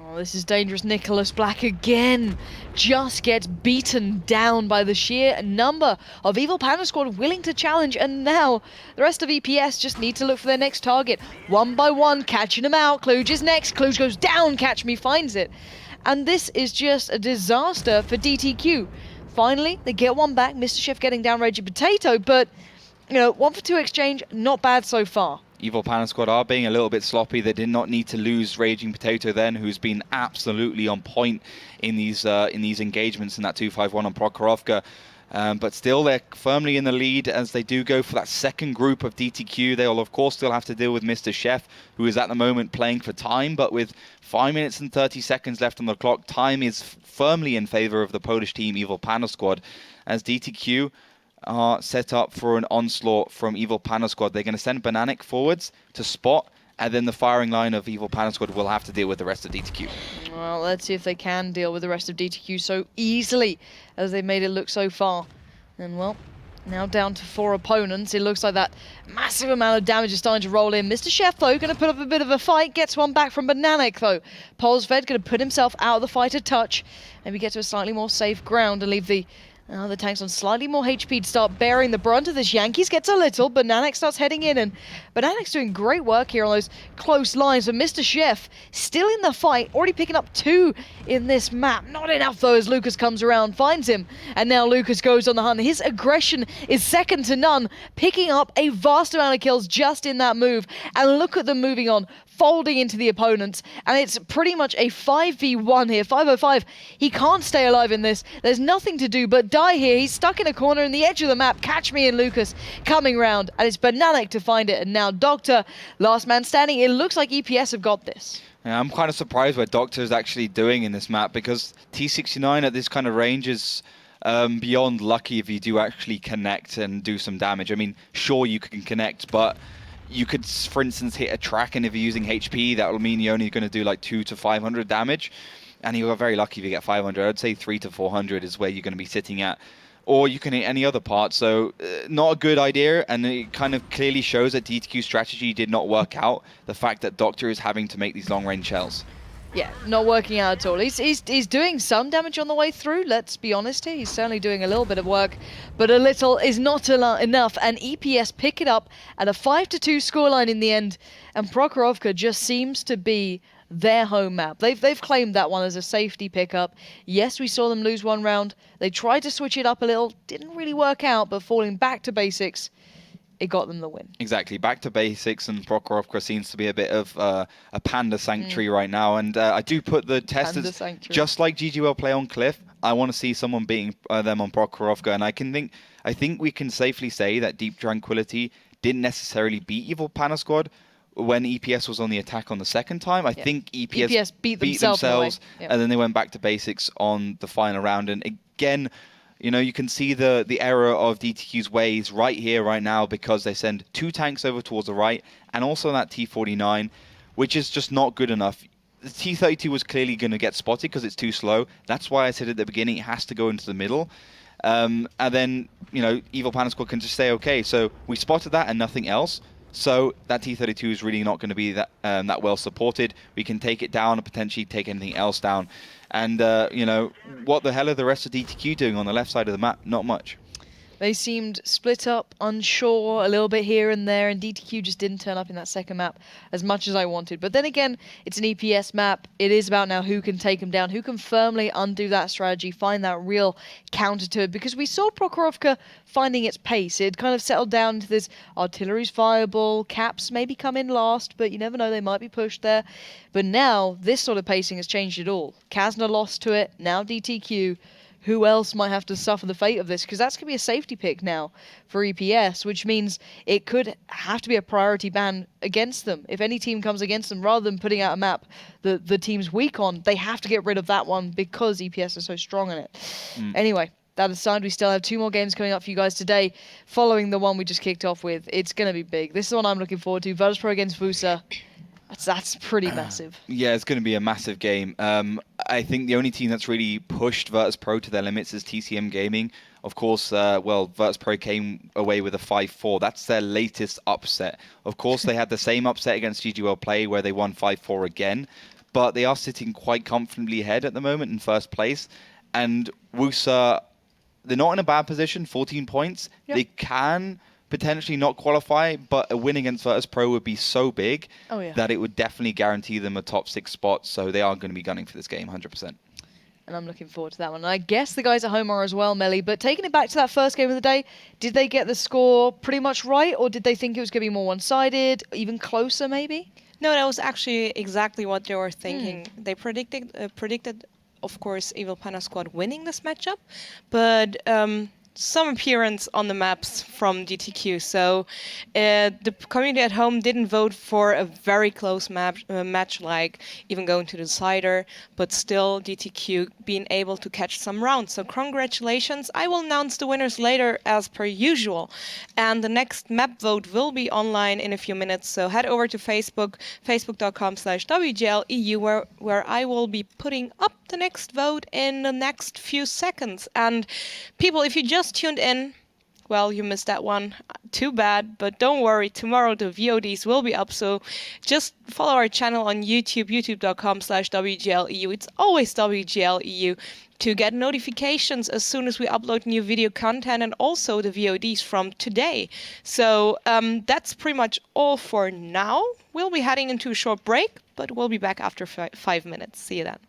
Oh, this is dangerous. Nicholas Black again just gets beaten down by the sheer number of Evil Panel Squad willing to challenge, and now the rest of EPS just need to look for their next target. One by one, catching them out. Cluj is next. Cluj goes down. Catch Me finds it. And this is just a disaster for DTQ. Finally, they get one back. Mr. Chef getting down Reggie Potato, but, 1 for 2 exchange, not bad so far. Evil Panel Squad are being a little bit sloppy. They did not need to lose Raging Potato then, who's been absolutely on point in these engagements in that 251 on Prokhorovka. But still, they're firmly in the lead as they do go for that second group of DTQ. They'll, of course, still have to deal with Mr. Chef, who is at the moment playing for time. But with 5 minutes and 30 seconds left on the clock, time is firmly in favor of the Polish team, Evil Panel Squad, as DTQ are set up for an onslaught from Evil Panel Squad. They're going to send Bananic forwards to spot, and then the firing line of Evil Panel Squad will have to deal with the rest of DTQ. Well, let's see if they can deal with the rest of DTQ so easily as they made it look so far. And, well, now down to 4 opponents. It looks like that massive amount of damage is starting to roll in. Mr. Chef, though, going to put up a bit of a fight. Gets one back from Bananic, though. Polsved going to put himself out of the fight a touch. Maybe get to a slightly more safe ground and leave the tanks on slightly more HP to start bearing the brunt of this. Yankees gets a little. Bananic starts heading in, and Bananic's doing great work here on those close lines. But Mr. Chef still in the fight, already picking up 2 in this map. Not enough, though, as Lucas comes around, finds him. And now Lucas goes on the hunt. His aggression is second to none, picking up a vast amount of kills just in that move. And look at them moving on. folding into the opponents, and it's pretty much a 5v1 here, 5v5. He can't stay alive in this. There's nothing to do but die here. He's stuck in a corner in the edge of the map. Catch me and Lucas coming round, and it's Bananic to find it, and now Doctor, last man standing. It looks like EPS have got this. Yeah, I'm kind of surprised what Doctor is actually doing in this map, because T69 at this kind of range is beyond lucky if you do actually connect and do some damage. I mean, sure, you can connect, but you could, for instance, hit a track, and if you're using HP, that will mean you're only going to do like 200 to 500 damage, and you are very lucky if you get 500. I'd say 300 to 400 is where you're going to be sitting at, or you can hit any other part. So not a good idea, and it kind of clearly shows that DTQ strategy did not work out. The fact that Doctor is having to make these long-range shells. Yeah, not working out at all. He's doing some damage on the way through, let's be honest here. He's certainly doing a little bit of work, but a little is not enough, and EPS pick it up at a 5-2 scoreline in the end, and Prokhorovka just seems to be their home map. They've claimed that one as a safety pickup. Yes, we saw them lose one round. They tried to switch it up a little, didn't really work out, but falling back to basics, it got them the win. Exactly, back to basics, and Prokhorovka seems to be a bit of a panda sanctuary right now. And I do put the testers, just like GGL play on Cliff, I want to see someone beating them on Prokhorovka. And I think we can safely say that Deep Tranquility didn't necessarily beat Evil Panda Squad when EPS was on the attack on the second time. I think EPS beat themselves, and then they went back to basics on the final round. And again, you know, you can see the error of DTQ's ways right here, right now, because they send 2 tanks over towards the right, and also that T49, which is just not good enough. The T32 was clearly going to get spotted because it's too slow. That's why I said at the beginning it has to go into the middle. And then, you know, Evil Panda Squad can just say, okay, so we spotted that and nothing else. So that T32 is really not going to be that well supported. We can take it down and potentially take anything else down. And, you know, what the hell are the rest of DTQ doing on the left side of the map? Not much. They seemed split up, unsure, a little bit here and there, and DTQ just didn't turn up in that second map as much as I wanted. But then again, it's an EPS map. It is about now who can take them down, who can firmly undo that strategy, find that real counter to it. Because we saw Prokhorovka finding its pace. It kind of settled down into this artillery's viable, caps maybe come in last, but you never know, they might be pushed there. But now, this sort of pacing has changed it all. Kazna lost to it, now DTQ. Who else might have to suffer the fate of this? Because that's going to be a safety pick now for EPS, which means it could have to be a priority ban against them. If any team comes against them, rather than putting out a map that the team's weak on, they have to get rid of that one because EPS is so strong in it. Anyway, that aside, we still have 2 more games coming up for you guys today, following the one we just kicked off with. It's going to be big. This is one I'm looking forward to. Virtus.pro against Vusa. That's pretty massive. Yeah, it's going to be a massive game. I think the only team that's really pushed Virtus.pro to their limits is TCM Gaming. Of course, Virtus.pro came away with a 5-4. That's their latest upset. Of course, they had the same upset against GGL Play where they won 5-4 again, but they are sitting quite comfortably ahead at the moment in first place. And Wusa, they're not in a bad position, 14 points. Yep. They can potentially not qualify, but a win against Virtus.pro would be so big that it would definitely guarantee them a top 6 spot. So they are going to be gunning for this game, 100%. And I'm looking forward to that one. And I guess the guys at home are as well, Melly. But taking it back to that first game of the day, did they get the score pretty much right, or did they think it was going to be more one-sided, even closer maybe? No, that was actually exactly what they were thinking. They predicted, of course, Evil Panda Squad winning this matchup, but some appearance on the maps from DTQ. So the community at home didn't vote for a very close match, like even going to the decider, but still DTQ being able to catch some rounds. So congratulations. I will announce the winners later as per usual. And the next map vote will be online in a few minutes. So head over to Facebook, facebook.com/WGLEU, where I will be putting up the next vote in the next few seconds. And people, if you just tuned in, well, you missed that one. Too bad, but don't worry. Tomorrow the VODs will be up, so just follow our channel on YouTube, youtube.com/WGLEU. It's always WGLEU to get notifications as soon as we upload new video content, and also the VODs from today. So that's pretty much all for now. We'll be heading into a short break, but we'll be back after 5 minutes. See you then.